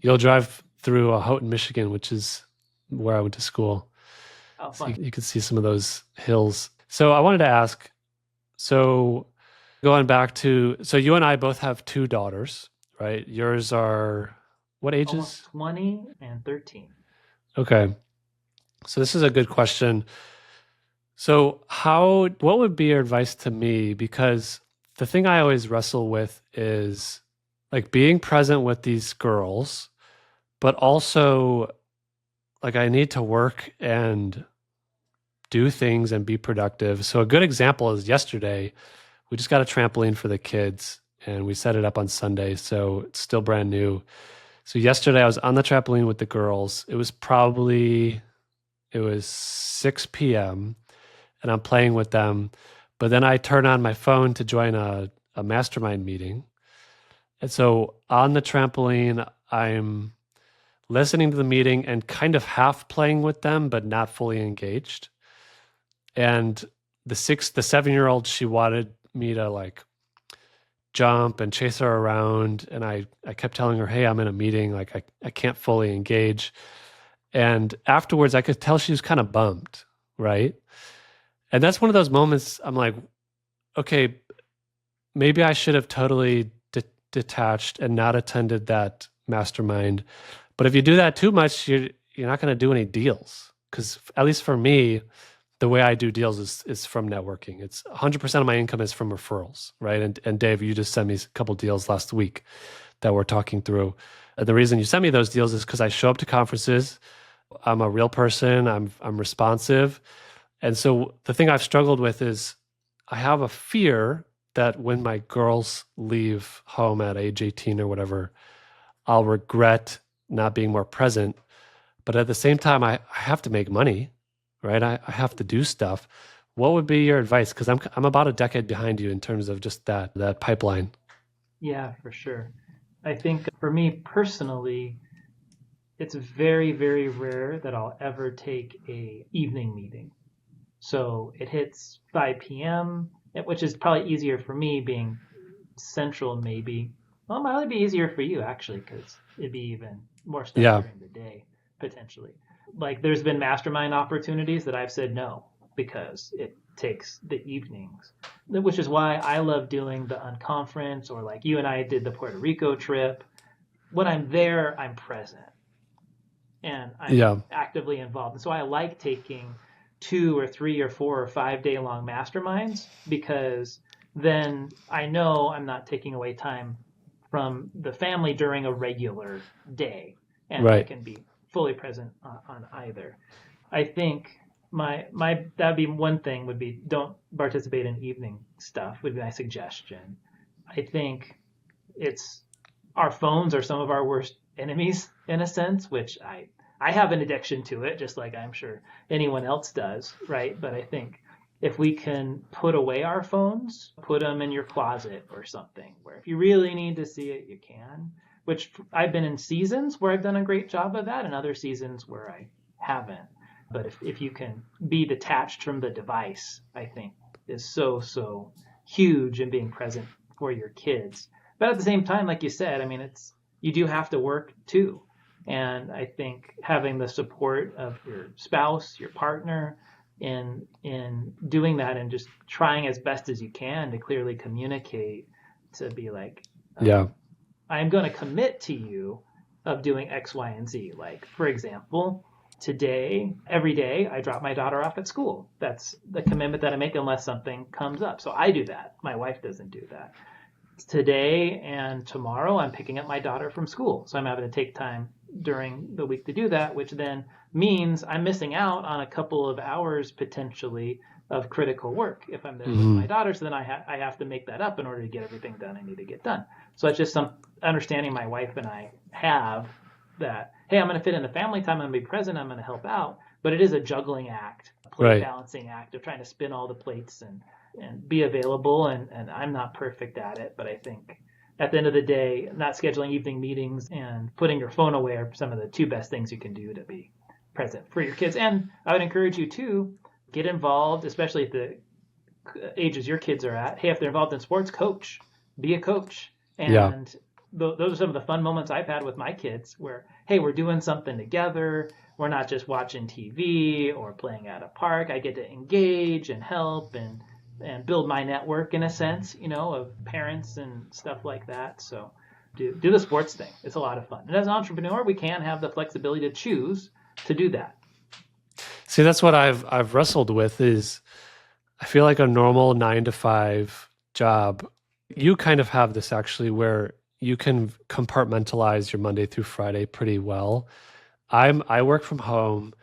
You'll drive through Houghton, Michigan, which is where I went to school. Oh, So fun. you could see some of those hills. So I wanted to ask, so going back to, so you and I both have two daughters, right? Yours are what Almost ages? 20 and 13. Okay. So this is a good question. So what would be your advice to me? Because the thing I always wrestle with is like being present with these girls, but also like I need to work and do things and be productive. So a good example is yesterday, we just got a trampoline for the kids and we set it up on Sunday. So it's still brand new. So yesterday I was on the trampoline with the girls. It was 6 p.m. and I'm playing with them. But then I turn on my phone to join a mastermind meeting. And so on the trampoline, I'm listening to the meeting and kind of half playing with them, but not fully engaged. And the 7-year-old, she wanted me to like jump and chase her around. And I kept telling her, hey, I'm in a meeting. Like I can't fully engage. And afterwards I could tell she was kind of bummed. Right. And that's one of those moments I'm like, okay, maybe I should have totally detached and not attended that mastermind. But if you do that too much, you're not going to do any deals. Because at least for me, the way I do deals is from networking. It's 100% of my income is from referrals, right? And Dave, you just sent me a couple deals last week that we're talking through. And the reason you sent me those deals is because I show up to conferences. I'm a real person. I'm responsive. And so the thing I've struggled with is I have a fear that when my girls leave home at age 18 or whatever, I'll regret not being more present. But at the same time, I have to make money, right? I have to do stuff. What would be your advice? Because I'm about a decade behind you in terms of just that pipeline. Yeah, for sure. I think for me personally, it's very, very rare that I'll ever take a evening meeting. So it hits 5 p.m., which is probably easier for me being central maybe. Well, it might be easier for you actually because it'd be even more stuff Yeah. during the day potentially. Like there's been mastermind opportunities that I've said no because it takes the evenings, which is why I love doing the unconference or like you and I did the Puerto Rico trip. When I'm there, I'm present and I'm Yeah. actively involved. And so I like taking 2 or 3 or 4 or 5 day long masterminds because then I know I'm not taking away time from the family during a regular day and I Right. can be fully present on either. I think my that'd be one thing would be don't participate in evening stuff would be my suggestion. I think it's our phones are some of our worst enemies in a sense, which I have an addiction to it, just like I'm sure anyone else does, right? But I think if we can put away our phones, put them in your closet or something, where if you really need to see it, you can. Which I've been in seasons where I've done a great job of that, and other seasons where I haven't. But if you can be detached from the device, I think is so huge in being present for your kids. But at the same time, like you said, I mean, you do have to work too. And I think having the support of your spouse, your partner, in doing that and just trying as best as you can to clearly communicate to be like, Yeah. I'm going to commit to you of doing X, Y, and Z. Like, for example, today, every day, I drop my daughter off at school. That's the commitment that I make unless something comes up. So I do that. My wife doesn't do that. Today and tomorrow, I'm picking up my daughter from school. So I'm having to take time during the week to do that, which then means I'm missing out on a couple of hours potentially of critical work if I'm there with my daughter. So then I have to make that up in order to get everything done I need to get done. So it's just some understanding my wife and I have that, hey, I'm going to fit in the family time. I'm going to be present. I'm going to help out. But it is a juggling act, a plate Right. balancing act of trying to spin all the plates and be available. And I'm not perfect at it, but I think at the end of the day, not scheduling evening meetings and putting your phone away are some of the two best things you can do to be present for your kids. And I would encourage you to get involved, especially at the ages your kids are at. Hey, if they're involved in sports, coach, be a coach. Yeah. And those are some of the fun moments I've had with my kids where, hey, we're doing something together. We're not just watching TV or playing at a park. I get to engage and help and build my network in a sense, of parents and stuff like that. So do the sports thing. It's a lot of fun. And as an entrepreneur, we can have the flexibility to choose to do that. See, that's what I've wrestled with is I feel like a normal 9 to 5 job, you kind of have this actually where you can compartmentalize your Monday through Friday pretty well. I work from home.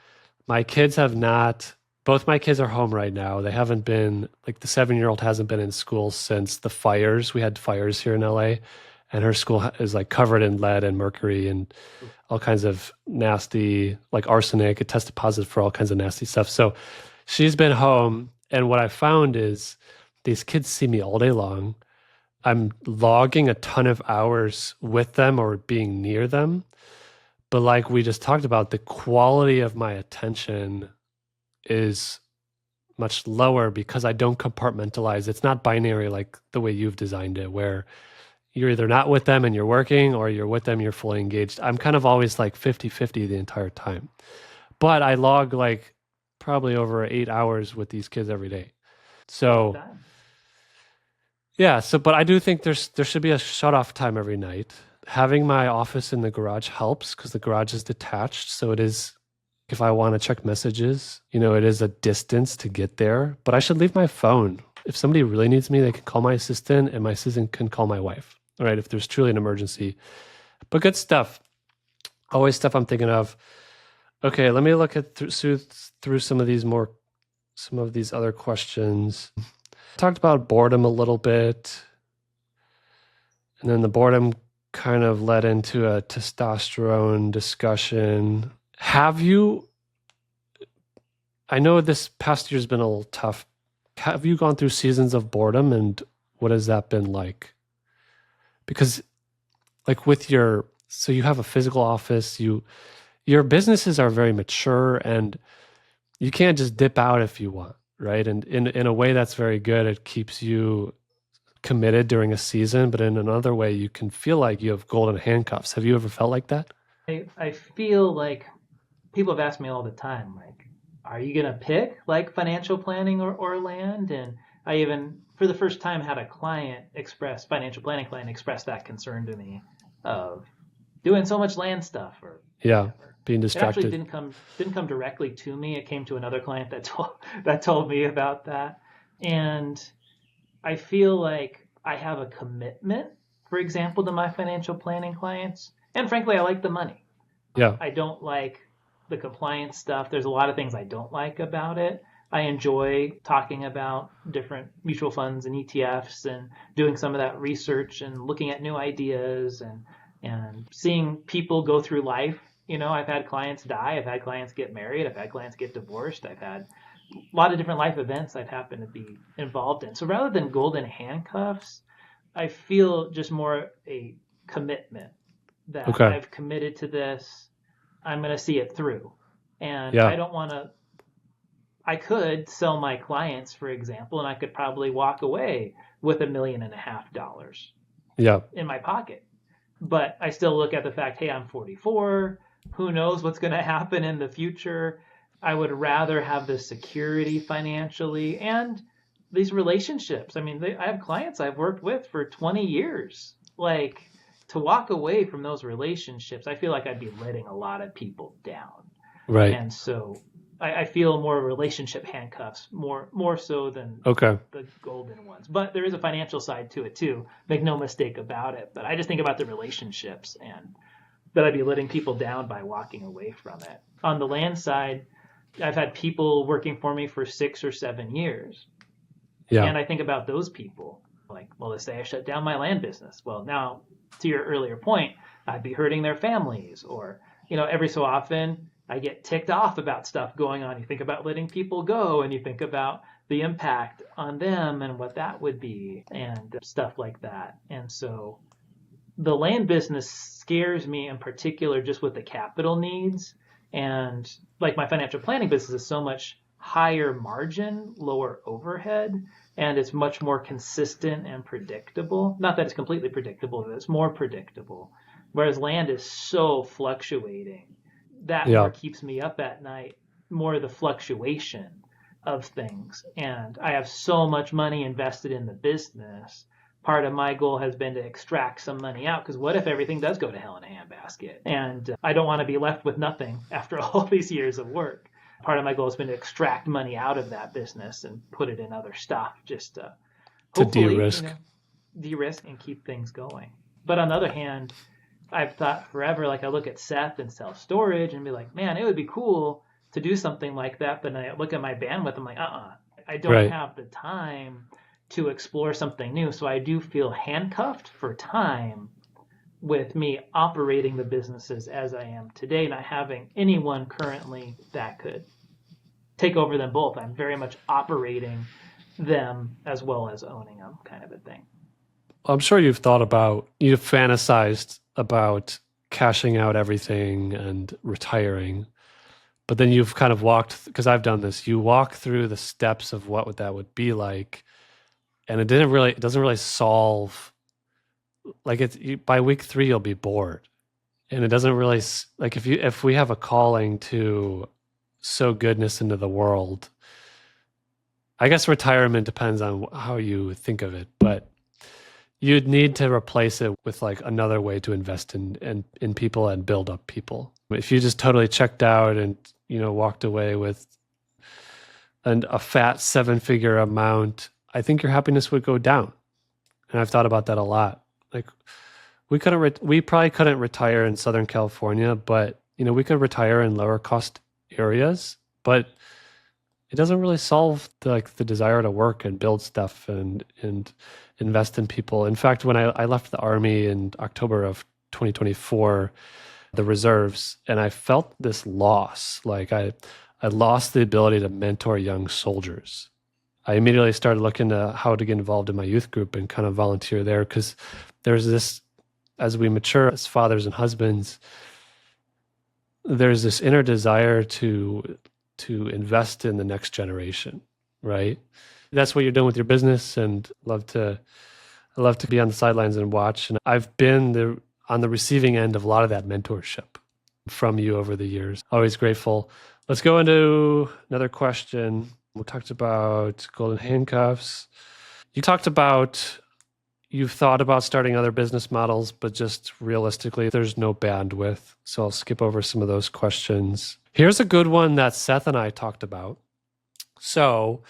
My kids have not, both my kids are home right now. They haven't been, like the 7-year-old hasn't been in school since the fires. We had fires here in LA, and her school is like covered in lead and mercury and all kinds of nasty, like arsenic. It tested positive for all kinds of nasty stuff. So she's been home. And what I found is these kids see me all day long. I'm logging a ton of hours with them or being near them. But like we just talked about, the quality of my attention is much lower because I don't compartmentalize. It's not binary like the way you've designed it, where you're either not with them and you're working, or you're with them, you're fully engaged. I'm kind of always like 50-50 the entire time. But I log like probably over 8 hours with these kids every day. So yeah, but I do think there should be a shut off time every night. Having my office in the garage helps because the garage is detached. So it is, if I want to check messages, it is a distance to get there, but I should leave my phone. If somebody really needs me, they can call my assistant and my assistant can call my wife. All right. If there's truly an emergency, but good stuff. Always stuff I'm thinking of. Okay. Let me look at through some of these other questions. Talked about boredom a little bit, and then the boredom kind of led into a testosterone discussion. I know this past year's been a little tough. Have you gone through seasons of boredom, and what has that been like? Because like so you have a physical office, your businesses are very mature and you can't just dip out if you want, right? And in a way that's very good. It keeps you committed during a season, but in another way you can feel like you have golden handcuffs. Have you ever felt like that? I feel like people have asked me all the time, like, are you going to pick like financial planning or land? And I even, for the first time, had a financial planning client express that concern to me of doing so much land stuff or whatever. Being distracted. It actually didn't come directly to me. It came to another client that told me about that. And I feel like I have a commitment, for example, to my financial planning clients. And frankly, I like the money. Yeah. I don't like the compliance stuff. There's a lot of things I don't like about it. I enjoy talking about different mutual funds and ETFs and doing some of that research and looking at new ideas and seeing people go through life. I've had clients die. I've had clients get married. I've had clients get divorced. I've had a lot of different life events I've happened to be involved in. So rather than golden handcuffs, I feel just more a commitment that I've committed to this. I'm going to see it through. And I don't want to, I could sell my clients, for example, and I could probably walk away with $1.5 million in my pocket. But I still look at the fact, hey, I'm 44. Who knows what's going to happen in the future? I would rather have the security financially and these relationships. I mean, I have clients I've worked with for 20 years. Like, to walk away from those relationships, I feel like I'd be letting a lot of people down. Right. And so I feel more relationship handcuffs, more so than the golden ones. But there is a financial side to it too. Make no mistake about it. But I just think about the relationships and that I'd be letting people down by walking away from it. On the land side, I've had people working for me for 6 or 7 years. Yeah. And I think about those people. Like, well, let's say I shut down my land business. Well, now, to your earlier point, I'd be hurting their families. Or, every so often, I get ticked off about stuff going on. You think about letting people go, and you think about the impact on them and what that would be and stuff like that. And so the land business scares me in particular just with the capital needs. And like my financial planning business is so much higher margin, lower overhead, and it's much more consistent and predictable. Not that it's completely predictable, but it's more predictable. Whereas land is so fluctuating. That more Yeah. keeps me up at night, more the fluctuation of things. And I have so much money invested in the business. Part of my goal has been to extract some money out, because what if everything does go to hell in a handbasket? And I don't want to be left with nothing after all these years of work. Part of my goal has been to extract money out of that business and put it in other stuff, just to hopefully de-risk. de-risk and keep things going. But on the other hand, I've thought forever, like I look at Seth and self-storage and be like, man, it would be cool to do something like that. But I look at my bandwidth, I'm like, I don't Right. have the time to explore something new. So I do feel handcuffed for time with me operating the businesses as I am today, not having anyone currently that could take over them both. I'm very much operating them as well as owning them, kind of a thing. I'm sure you've fantasized about cashing out everything and retiring, but then you've kind of walked, because I've done this, you walk through the steps of what that would be like, and it doesn't really solve, like by week 3 you'll be bored, and it doesn't really, like if we have a calling to sow goodness into the world, I guess retirement depends on how you think of it, but you'd need to replace it with like another way to invest in people and build up people. If you just totally checked out and walked away with a fat 7-figure amount, I think your happiness would go down. And I've thought about that a lot. Like we probably couldn't retire in Southern California, but we could retire in lower cost areas, but it doesn't really solve the desire to work and build stuff and invest in people. In fact, when I left the Army in October of 2024, the reserves, and I felt this loss. Like I lost the ability to mentor young soldiers. I immediately started looking to how to get involved in my youth group and kind of volunteer there, because there's this, as we mature as fathers and husbands, there's this inner desire to invest in the next generation, right? That's what you're doing with your business, and I love to be on the sidelines and watch. And I've been on the receiving end of a lot of that mentorship from you over the years. Always grateful. Let's go into another question. We talked about golden handcuffs. You talked about you've thought about starting other business models, but just realistically, there's no bandwidth. So I'll skip over some of those questions. Here's a good one that Seth and I talked about. So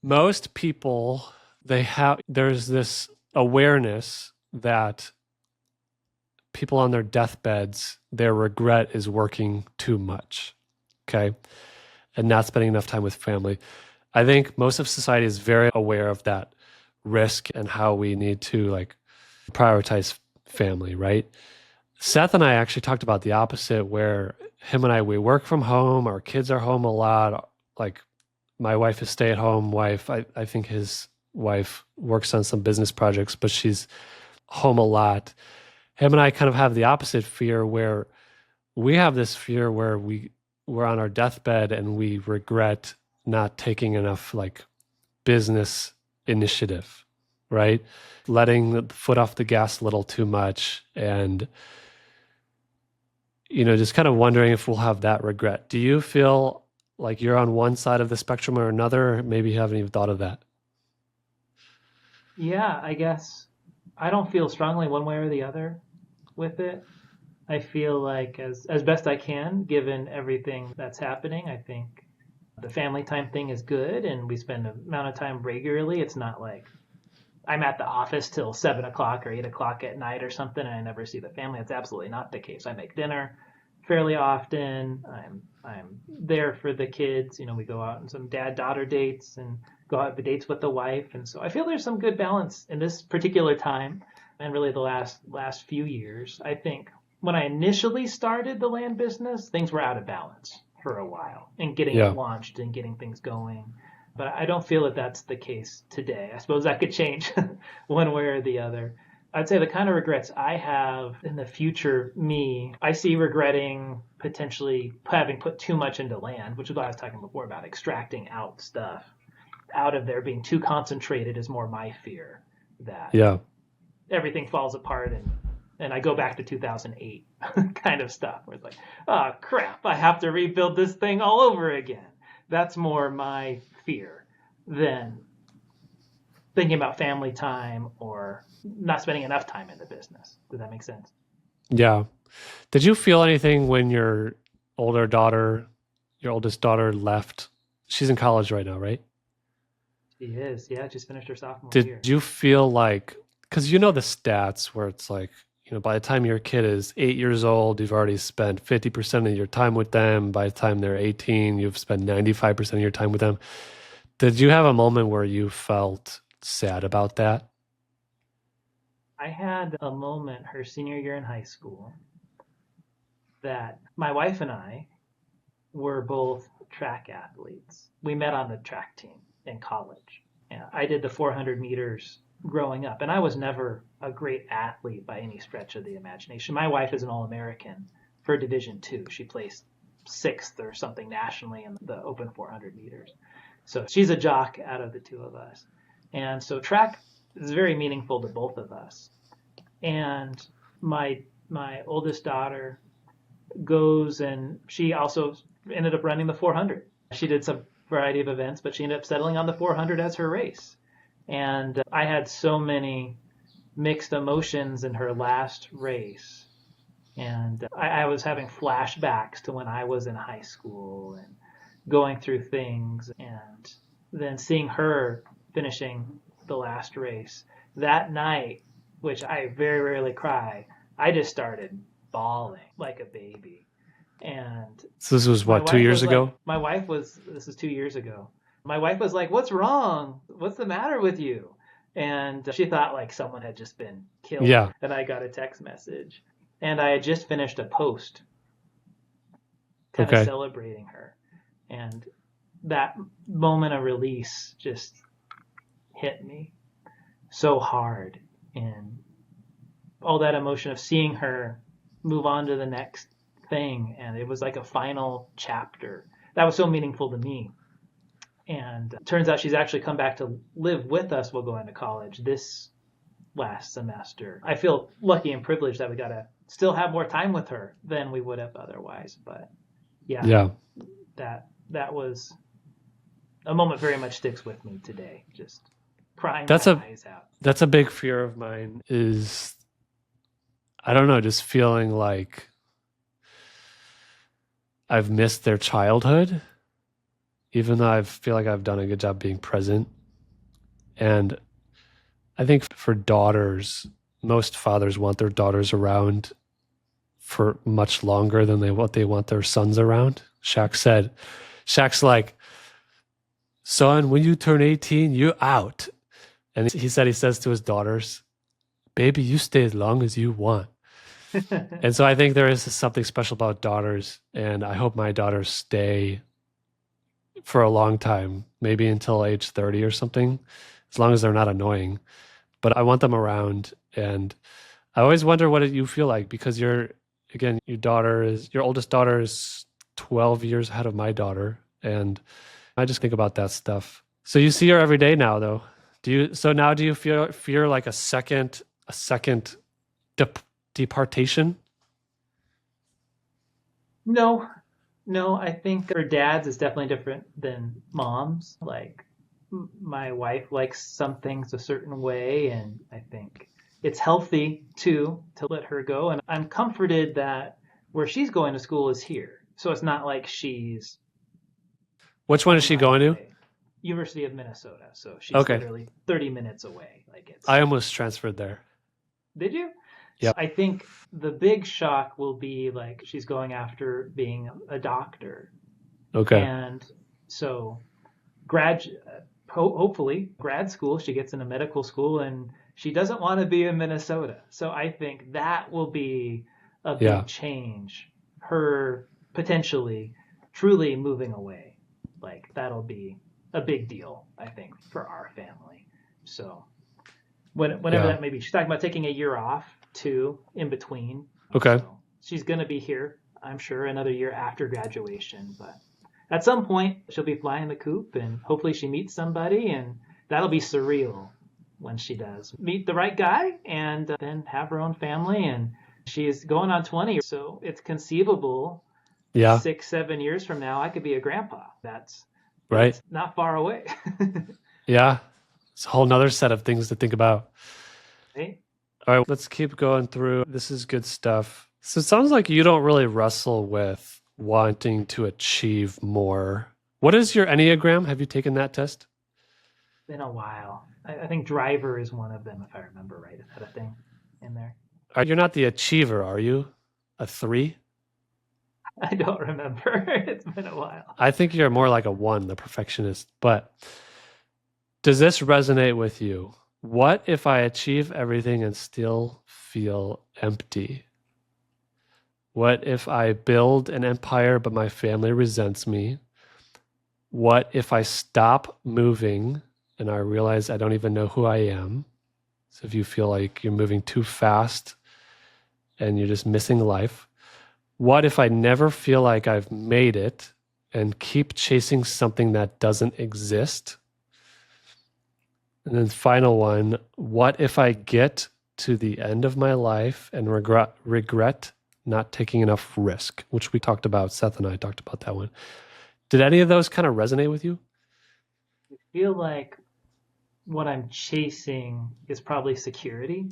most people, there's this awareness that people on their deathbeds, their regret is working too much, okay? And not spending enough time with family. I think most of society is very aware of that risk and how we need to prioritize family, right? Seth and I actually talked about the opposite, where him and I, we work from home, our kids are home a lot. Like my wife is stay-at-home wife. I think his wife works on some business projects, but she's home a lot. Him and I kind of have the opposite fear, where we have this fear where we're on our deathbed and we regret not taking enough business initiative, right? Letting the foot off the gas a little too much, and just kind of wondering if we'll have that regret. Do you feel like you're on one side of the spectrum or another? Maybe you haven't even thought of that. Yeah, I guess I don't feel strongly one way or the other with it. I feel like as best I can, given everything that's happening, I think the family time thing is good, and we spend an amount of time regularly. It's not like I'm at the office till 7 o'clock or 8 o'clock at night or something, and I never see the family. That's absolutely not the case. I make dinner fairly often. I'm there for the kids. We go out on some dad-daughter dates and go out on dates with the wife, and so I feel there's some good balance in this particular time, and really the last few years. I think when I initially started the land business, things were out of balance for a while, and getting it launched and getting things going. But I don't feel that that's the case today. I suppose that could change one way or the other. I'd say the kind of regrets I have in the future, I see regretting potentially having put too much into land, which is what I was talking before about extracting out stuff out of there. Being too concentrated is more my fear, that Yeah. everything falls apart and I go back to 2008 kind of stuff where it's like, oh crap, I have to rebuild this thing all over again. That's more my fear than thinking about family time or not spending enough time in the business. Does that make sense? Yeah. Did you feel anything when your older daughter, your oldest daughter left? She's in college right now, right? She is. Yeah, just finished her sophomore Did year. you feel like, because you know the stats where it's like, by the time your kid is 8 years old, you've already spent 50% of your time with them. By the time they're 18, you've spent 95% of your time with them. Did you have a moment where you felt sad about that? I had a moment her senior year in high school that my wife and I were both track athletes. We met on the track team in college. And I did the 400 meters growing up, and I was never a great athlete by any stretch of the imagination. My wife is an All-American for Division II. She placed sixth or something nationally in the open 400 meters. So she's a jock out of the two of us. And so track is very meaningful to both of us. And my oldest daughter goes, and she also ended up running the 400. She did some variety of events, but she ended up settling on the 400 as her race. And I had so many mixed emotions in her last race. And I was having flashbacks to when I was in high school and going through things, and then seeing her finishing the last race. That night, which I very rarely cry, I just started bawling like a baby. And So this was what, 2 years ago? This is 2 years ago. My wife was like, "What's wrong? What's the matter with you?" And she thought like someone had just been killed. Yeah. And I got a text message. And I had just finished a post kind of Okay. celebrating her. And that moment of release just hit me so hard. And all that emotion of seeing her move on to the next thing. And it was like a final chapter. That was so meaningful to me. And it turns out she's actually come back to live with us while going to college this last semester. I feel lucky and privileged that we got to still have more time with her than we would have otherwise. But yeah. That was a moment very much sticks with me today. Just crying my eyes out. That's a big fear of mine, is, I don't know, just feeling like I've missed their childhood, even though I feel like I've done a good job being present. And I think for daughters, most fathers want their daughters around for much longer than they want their sons around. Shaq's like, "Son, when you turn 18, you're out." And he says to his daughters, "Baby, you stay as long as you want." And so I think there is something special about daughters, and I hope my daughters stay for a long time, maybe until age 30 or something, as long as they're not annoying. But I want them around. And I always wonder what you feel like, because your oldest daughter is 12 years ahead of my daughter. And I just think about that stuff. So you see her every day now, though. Do you fear like a second departation? No, I think for dads it's definitely different than moms. Like my wife likes some things a certain way, and I think it's healthy too to let her go. And I'm comforted that where she's going to school is here. So it's not like she's... Which one is she going to? University of Minnesota. So she's literally 30 minutes away. I almost transferred there. Did you? Yeah. I think the big shock will be like she's going after being a doctor. Okay. And so hopefully grad school, she gets into medical school, and she doesn't want to be in Minnesota. So I think that will be a big change. Her potentially truly moving away. Like that'll be a big deal, I think, for our family. So whenever that may be. She's talking about taking a year off too in between. Okay. So she's going to be here, I'm sure, another year after graduation. But at some point, she'll be flying the coop, and hopefully she meets somebody, and that'll be surreal when she does meet the right guy and then have her own family. And she is going on 20, so it's conceivable. Yeah. 6-7 years from now, I could be a grandpa. That's right. Not far away. Yeah. It's a whole nother set of things to think about. Right? All right, let's keep going through. This is good stuff. So it sounds like you don't really wrestle with wanting to achieve more. What is your Enneagram? Have you taken that test? Been a while. I think driver is one of them, if I remember right. Is that a thing in there? You're not the achiever, are you? A 3? I don't remember. It's been a while. I think you're more like a 1, the perfectionist. But does this resonate with you? What if I achieve everything and still feel empty? What if I build an empire but my family resents me? What if I stop moving and I realize I don't even know who I am? So if you feel like you're moving too fast and you're just missing life. What if I never feel like I've made it and keep chasing something that doesn't exist? And then final one, what if I get to the end of my life and regret not taking enough risk, which we talked about, Seth and I talked about that one. Did any of those kind of resonate with you? I feel like what I'm chasing is probably security.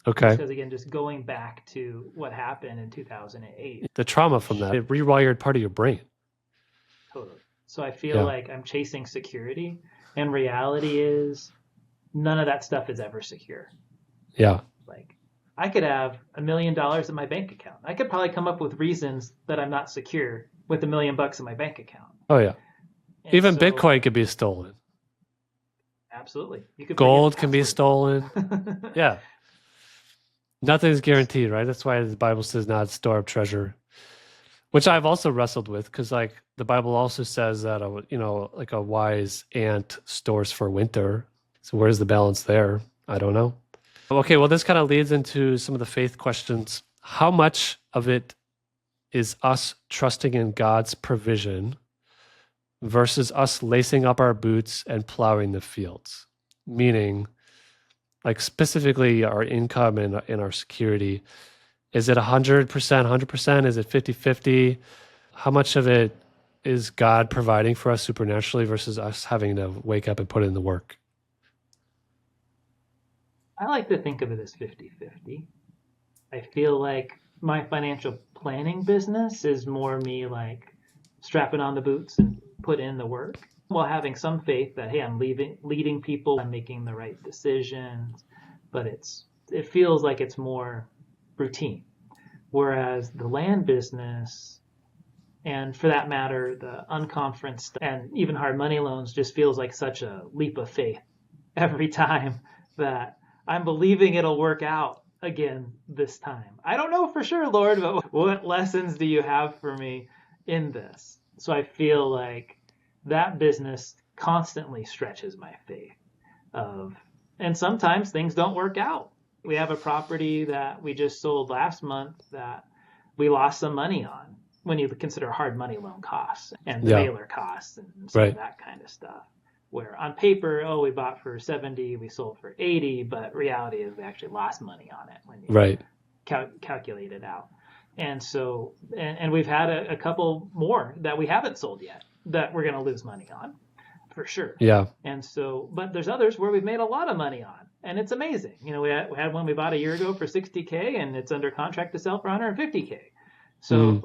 Okay. Because again, just going back to what happened in 2008. The trauma from that, it rewired part of your brain. Totally. So I feel like I'm chasing security, and reality is none of that stuff is ever secure. Yeah. Like I could have $1 million in my bank account. I could probably come up with reasons that I'm not secure with $1 million in my bank account. Oh yeah. And even Bitcoin could be stolen. Absolutely. Gold can be stolen. Yeah. Nothing's guaranteed, right? That's why the Bible says not store up treasure, which I've also wrestled with, because like the Bible also says that like a wise ant stores for winter. So where's the balance there? I don't know. Okay, well, this kind of leads into some of the faith questions. How much of it is us trusting in God's provision versus us lacing up our boots and plowing the fields? Meaning, like specifically our income and our security. Is it 100%, 100%? Is it 50-50? How much of it is God providing for us supernaturally versus us having to wake up and put in the work? I like to think of it as 50-50. I feel like my financial planning business is more me like strapping on the boots and put in the work while having some faith that, hey, I'm leading people, I'm making the right decisions, but it feels like it's more routine. Whereas the land business, and for that matter, the unconferenced and even hard money loans just feels like such a leap of faith every time that I'm believing it'll work out again this time. I don't know for sure, Lord, but what lessons do you have for me in this? So I feel like that business constantly stretches my faith and sometimes things don't work out. We have a property that we just sold last month that we lost some money on when you consider hard money loan costs and the mailer costs and some of that kind of stuff. Where on paper, we bought for 70, we sold for 80, but reality is we actually lost money on it when you calculate it out. And so, and we've had a couple more that we haven't sold yet that we're going to lose money on for sure. Yeah. And so, but there's others where we've made a lot of money on, and it's amazing. We had one we bought a year ago for $60K and it's under contract to sell for $150K. So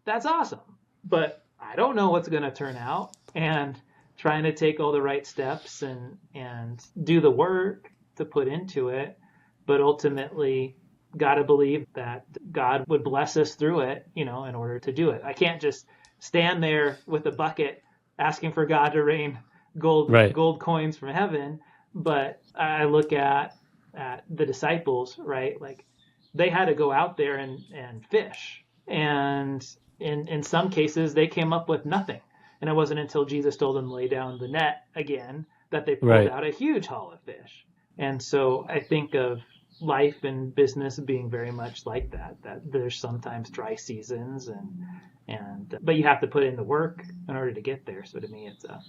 that's awesome, but I don't know what's going to turn out, and trying to take all the right steps and do the work to put into it, but ultimately got to believe that God would bless us through it, in order to do it. I can't just stand there with a bucket asking for God to rain gold coins from heaven. But I look at the disciples, right? Like they had to go out there and fish. And in some cases, they came up with nothing. And it wasn't until Jesus told them to lay down the net again that they pulled out a huge haul of fish. And so I think of life and business being very much like that, that there's sometimes dry seasons but you have to put in the work in order to get there. So to me, it's a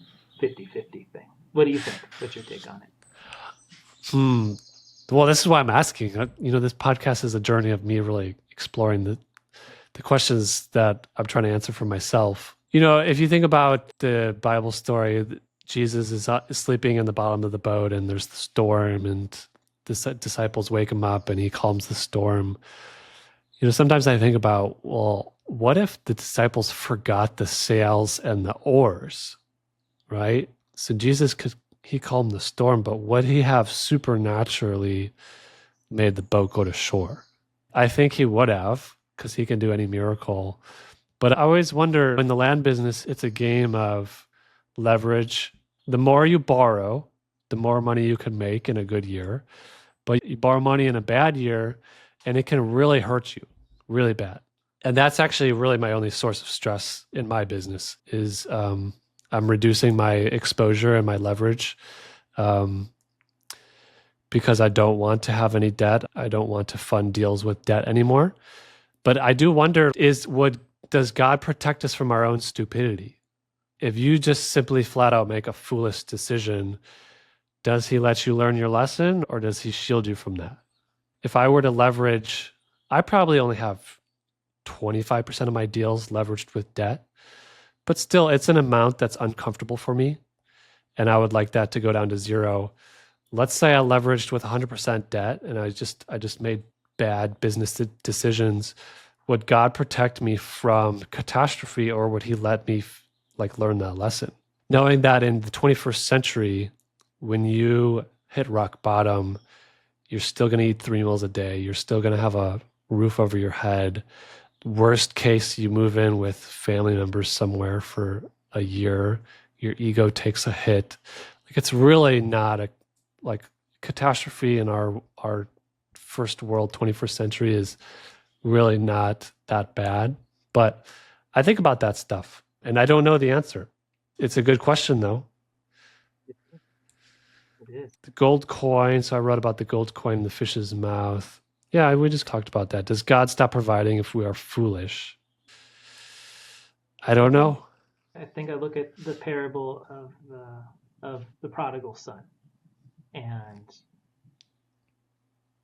50-50 thing. What do you think? What's your take on it? Well, this is why I'm asking. This podcast is a journey of me really exploring the questions that I'm trying to answer for myself. If you think about the Bible story, Jesus is sleeping in the bottom of the boat and there's the storm and the disciples wake him up and he calms the storm. Sometimes I think about, well, what if the disciples forgot the sails and the oars, right? So Jesus he calmed the storm, but would he have supernaturally made the boat go to shore? I think he would have, because he can do any miracle. But I always wonder, in the land business, it's a game of leverage. The more you borrow, the more money you can make in a good year. But you borrow money in a bad year, and it can really hurt you, really bad. And that's actually really my only source of stress in my business is I'm reducing my exposure and my leverage because I don't want to have any debt. I don't want to fund deals with debt anymore. But I do wonder, does God protect us from our own stupidity? If you just simply flat out make a foolish decision, does he let you learn your lesson or does he shield you from that? If I were to leverage, I probably only have 25% of my deals leveraged with debt, but still it's an amount that's uncomfortable for me. And I would like that to go down to zero. Let's say I leveraged with 100% debt and I just made bad business decisions. Would God protect me from catastrophe or would he let me learn that lesson? Knowing that in the 21st century, when you hit rock bottom, you're still going to eat 3 meals a day. You're still going to have a roof over your head. Worst case, you move in with family members somewhere for a year. Your ego takes a hit. It's really not a catastrophe in our first world, 21st century is really not that bad. But I think about that stuff and I don't know the answer. It's a good question though. It is. The gold coin. So I wrote about the gold coin in the fish's mouth. Yeah, we just talked about that. Does God stop providing if we are foolish? I don't know. I think I look at the parable of the prodigal son, and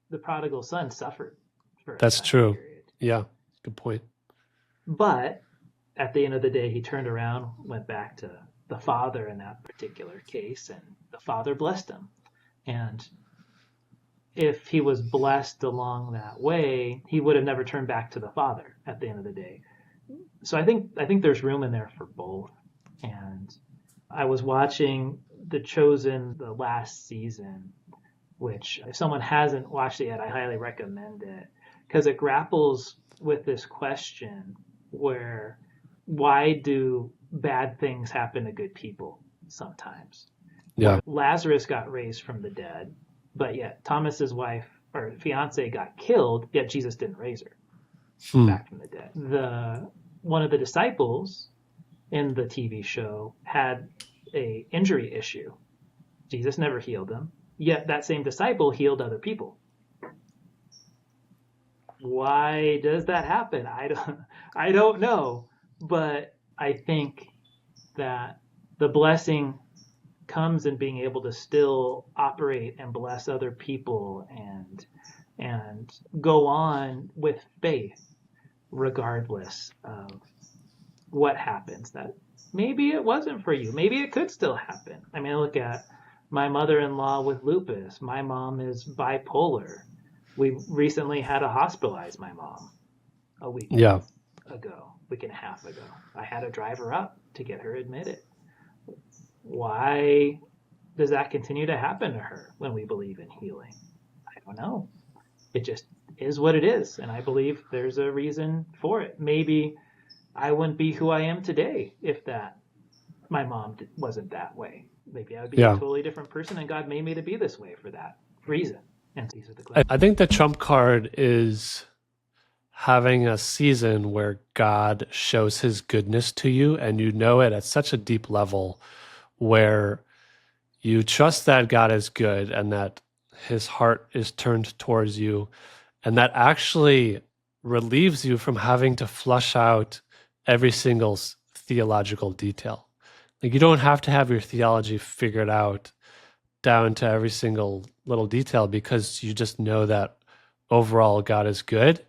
the prodigal son suffered for a That's time true. period. Yeah, good point. But at the end of the day, he turned around, went back to the father in that particular case, and the father blessed him. And if he was blessed along that way, he would have never turned back to the father at the end of the day. So I think there's room in there for both. And I was watching The Chosen, the last season, which if someone hasn't watched it yet, I highly recommend it because it grapples with this question where why do bad things happen to good people sometimes? Yeah. Lazarus got raised from the dead, but yet Thomas's wife or fiance got killed, yet Jesus didn't raise her back from the dead. One of the disciples in the TV show had a injury issue. Jesus never healed him, yet that same disciple healed other people. Why does that happen? I don't know, but I think that the blessing comes in being able to still operate and bless other people and go on with faith regardless of what happens. That maybe it wasn't for you. Maybe it could still happen. I mean, look at my mother-in-law with lupus. My mom is bipolar. We recently had to hospitalize my mom a week and a half ago. I had to drive her up to get her admitted. Why does that continue to happen to her when we believe in healing? I don't know. It just is what it is. And I believe there's a reason for it. Maybe I wouldn't be who I am today if my mom wasn't that way. Maybe I would be a totally different person, and God made me to be this way for that reason. And these are the questions. I think the trump card is having a season where God shows his goodness to you and you know it at such a deep level where you trust that God is good and that his heart is turned towards you. And that actually relieves you from having to flush out every single theological detail. Like you don't have to have your theology figured out down to every single little detail because you just know that overall God is good.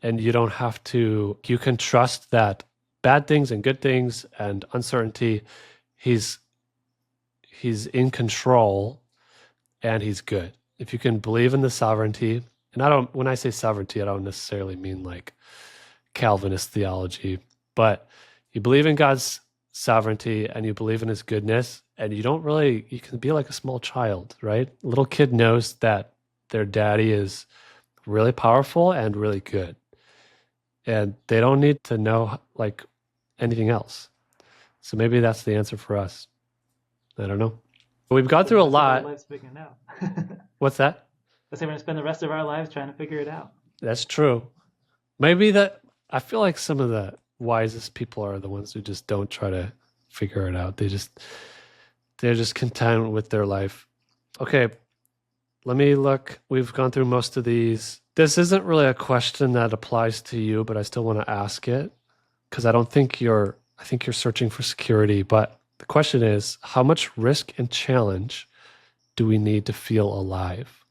And you don't have to, you can trust that bad things and good things and uncertainty, he's in control and he's good. If you can believe in the sovereignty, and when I say sovereignty, I don't necessarily mean like Calvinist theology, but you believe in God's sovereignty and you believe in his goodness, and you can be like a small child, right? A little kid knows that their daddy is really powerful and really good. And they don't need to know like anything else. So maybe that's the answer for us. I don't know. We've gone through a lot. Lives figuring it out. What's that? I say we're going to spend the rest of our lives trying to figure it out. That's true. Maybe I feel like some of the wisest people are the ones who just don't try to figure it out. They're just content with their life. Okay, let me look. We've gone through most of these. This isn't really a question that applies to you, but I still want to ask it because I think you're searching for security. But the question is, how much risk and challenge do we need to feel alive?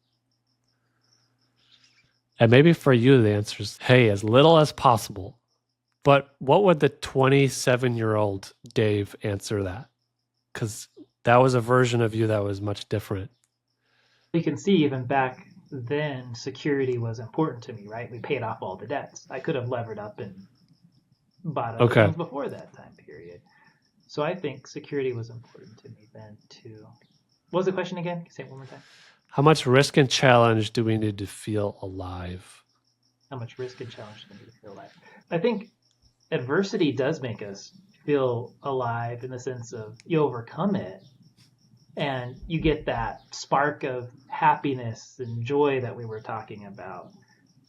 And maybe for you, the answer is, hey, as little as possible. But what would the 27-year-old Dave answer that? Because that was a version of you that was much different. We can see even back then, security was important to me, right? We paid off all the debts. I could have levered up and bought other things before that time period. So I think security was important to me then too. What was the question again? Can you say it one more time? How much risk and challenge do we need to feel alive? How much risk and challenge do we need to feel alive? I think adversity does make us feel alive in the sense of you overcome it and you get that spark of happiness and joy that we were talking about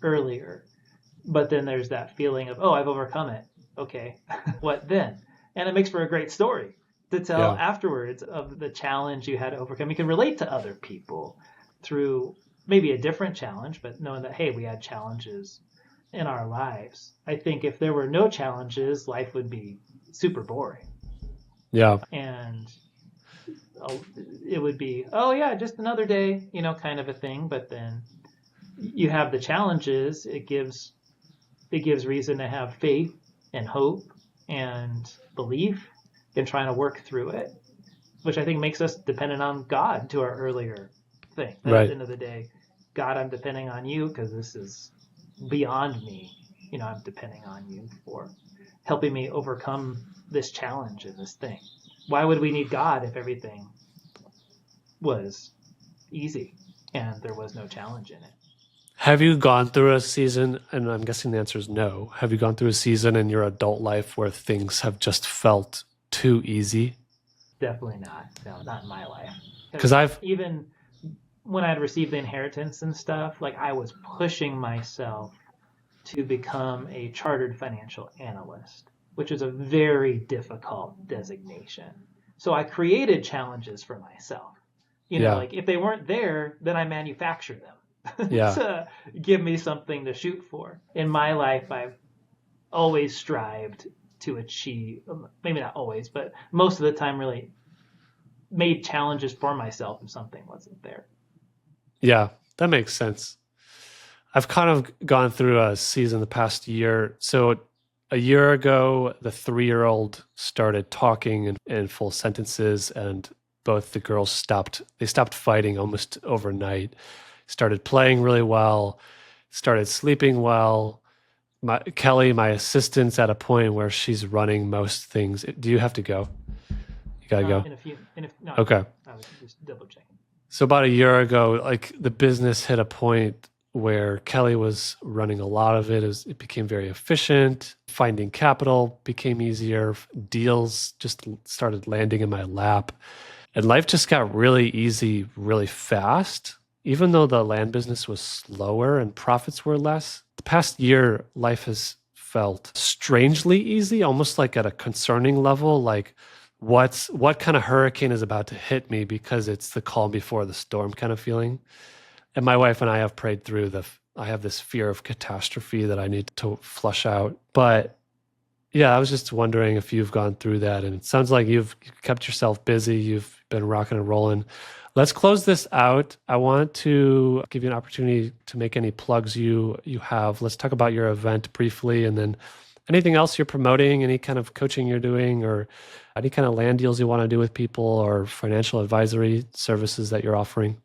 earlier. But then there's that feeling of, oh, I've overcome it. Okay, what then? And it makes for a great story to tell afterwards of the challenge you had to overcome. You can relate to other people through maybe a different challenge, but knowing that, hey, we had challenges in our lives. I think if there were no challenges, life would be super boring. Yeah. And it would be, oh yeah, just another day, kind of a thing. But then you have the challenges. It gives reason to have faith and hope and belief in trying to work through it, which I think makes us dependent on God to our earlier thing. At the end of the day, God, I'm depending on you because this is beyond me. I'm depending on you for helping me overcome this challenge and this thing. Why would we need God if everything was easy and there was no challenge in it? Have you gone through a season, and I'm guessing the answer is no, have you gone through a season in your adult life where things have just felt too easy? Definitely not. No, not in my life. Because even when I'd received the inheritance and stuff, like I was pushing myself to become a chartered financial analyst, which is a very difficult designation. So I created challenges for myself. Like if they weren't there, then I manufacture them to give me something to shoot for. In my life, I've always strived to achieve, maybe not always, but most of the time really made challenges for myself if something wasn't there. Yeah, that makes sense. I've kind of gone through a season the past year. So a year ago, the 3-year-old started talking in full sentences, and both the girls stopped fighting almost overnight, started playing really well, started sleeping well. Kelly, my assistant's at a point where she's running most things. Do you have to go? You gotta go? No, okay. I was just double checking. So about a year ago, like the business hit a point where Kelly was running a lot of it. It became very efficient. Finding capital became easier. Deals just started landing in my lap. And life just got really easy really fast. Even though the land business was slower and profits were less, the past year, life has felt strangely easy, almost like at a concerning level, like what kind of hurricane is about to hit me because it's the calm before the storm kind of feeling. And my wife and I have prayed through I have this fear of catastrophe that I need to flush out. But yeah, I was just wondering if you've gone through that. And it sounds like you've kept yourself busy. You've been rocking and rolling. Let's close this out. I want to give you an opportunity to make any plugs you have. Let's talk about your event briefly, and then anything else you're promoting, any kind of coaching you're doing, or any kind of land deals you want to do with people, or financial advisory services that you're offering.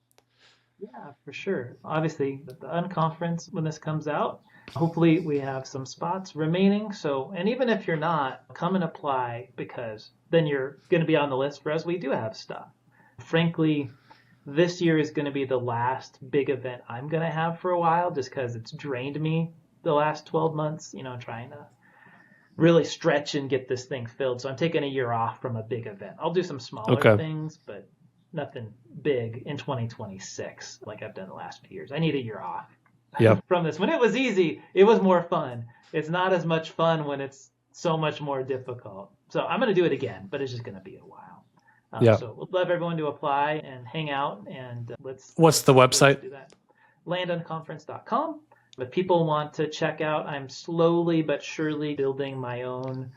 Yeah, for sure. Obviously, the unconference, when this comes out, hopefully we have some spots remaining. So, and even if you're not, come and apply, because then you're going to be on the list for us. We do have stuff. Frankly, this year is going to be the last big event I'm going to have for a while, just because it's drained me the last 12 months, trying to really stretch and get this thing filled. So I'm taking a year off from a big event. I'll do some smaller things, but nothing big in 2026 like I've done the last few years. I need a year off from this. When it was easy, it was more fun. It's not as much fun when it's so much more difficult. So I'm going to do it again, but it's just going to be a while. So we'd love everyone to apply and hang out, and What's the website? Do that. landunconference.com. If people want to check out, I'm slowly but surely building my own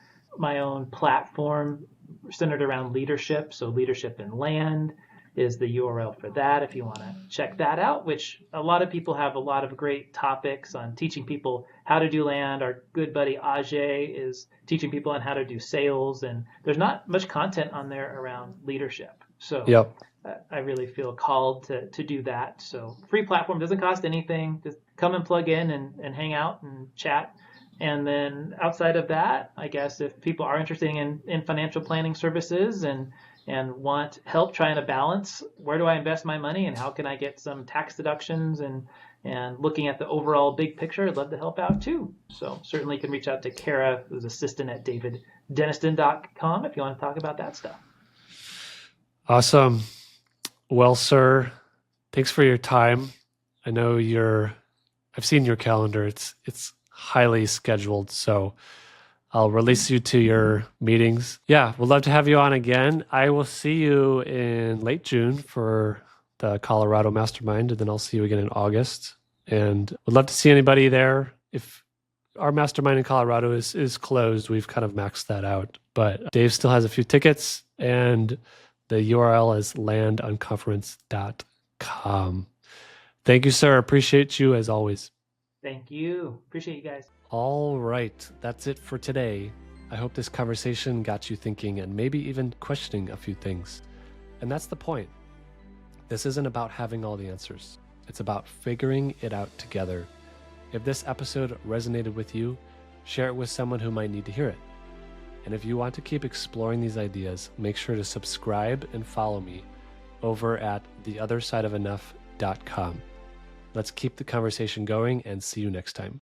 platform centered around leadership. So Leadership in Land is the URL for that if you want to check that out, which a lot of people have a lot of great topics on teaching people how to do land. Our good buddy Ajay is teaching people on how to do sales, and there's not much content on there around leadership. So I really feel called to do that. So free platform, doesn't cost anything. Just come and plug in and hang out and chat. And then outside of that, I guess if people are interested in financial planning services and want help trying to balance where do I invest my money and how can I get some tax deductions and looking at the overall big picture, I'd love to help out too. So certainly you can reach out to Kara, who's assistant at daviddenniston.com if you want to talk about that stuff. Awesome. Well, sir, thanks for your time. I know I've seen your calendar. It's highly scheduled, so I'll release you to your meetings. Yeah, we'd love to have you on again. I will see you in late June for the Colorado Mastermind, and then I'll see you again in August. And would love to see anybody there. If our mastermind in Colorado is closed, we've kind of maxed that out. But Dave still has a few tickets, and the URL is landunconference.com. Thank you, sir. Appreciate you as always. Thank you. Appreciate you guys. All right. That's it for today. I hope this conversation got you thinking and maybe even questioning a few things. And that's the point. This isn't about having all the answers. It's about figuring it out together. If this episode resonated with you, share it with someone who might need to hear it. And if you want to keep exploring these ideas, make sure to subscribe and follow me over at theothersideofenough.com. Let's keep the conversation going and see you next time.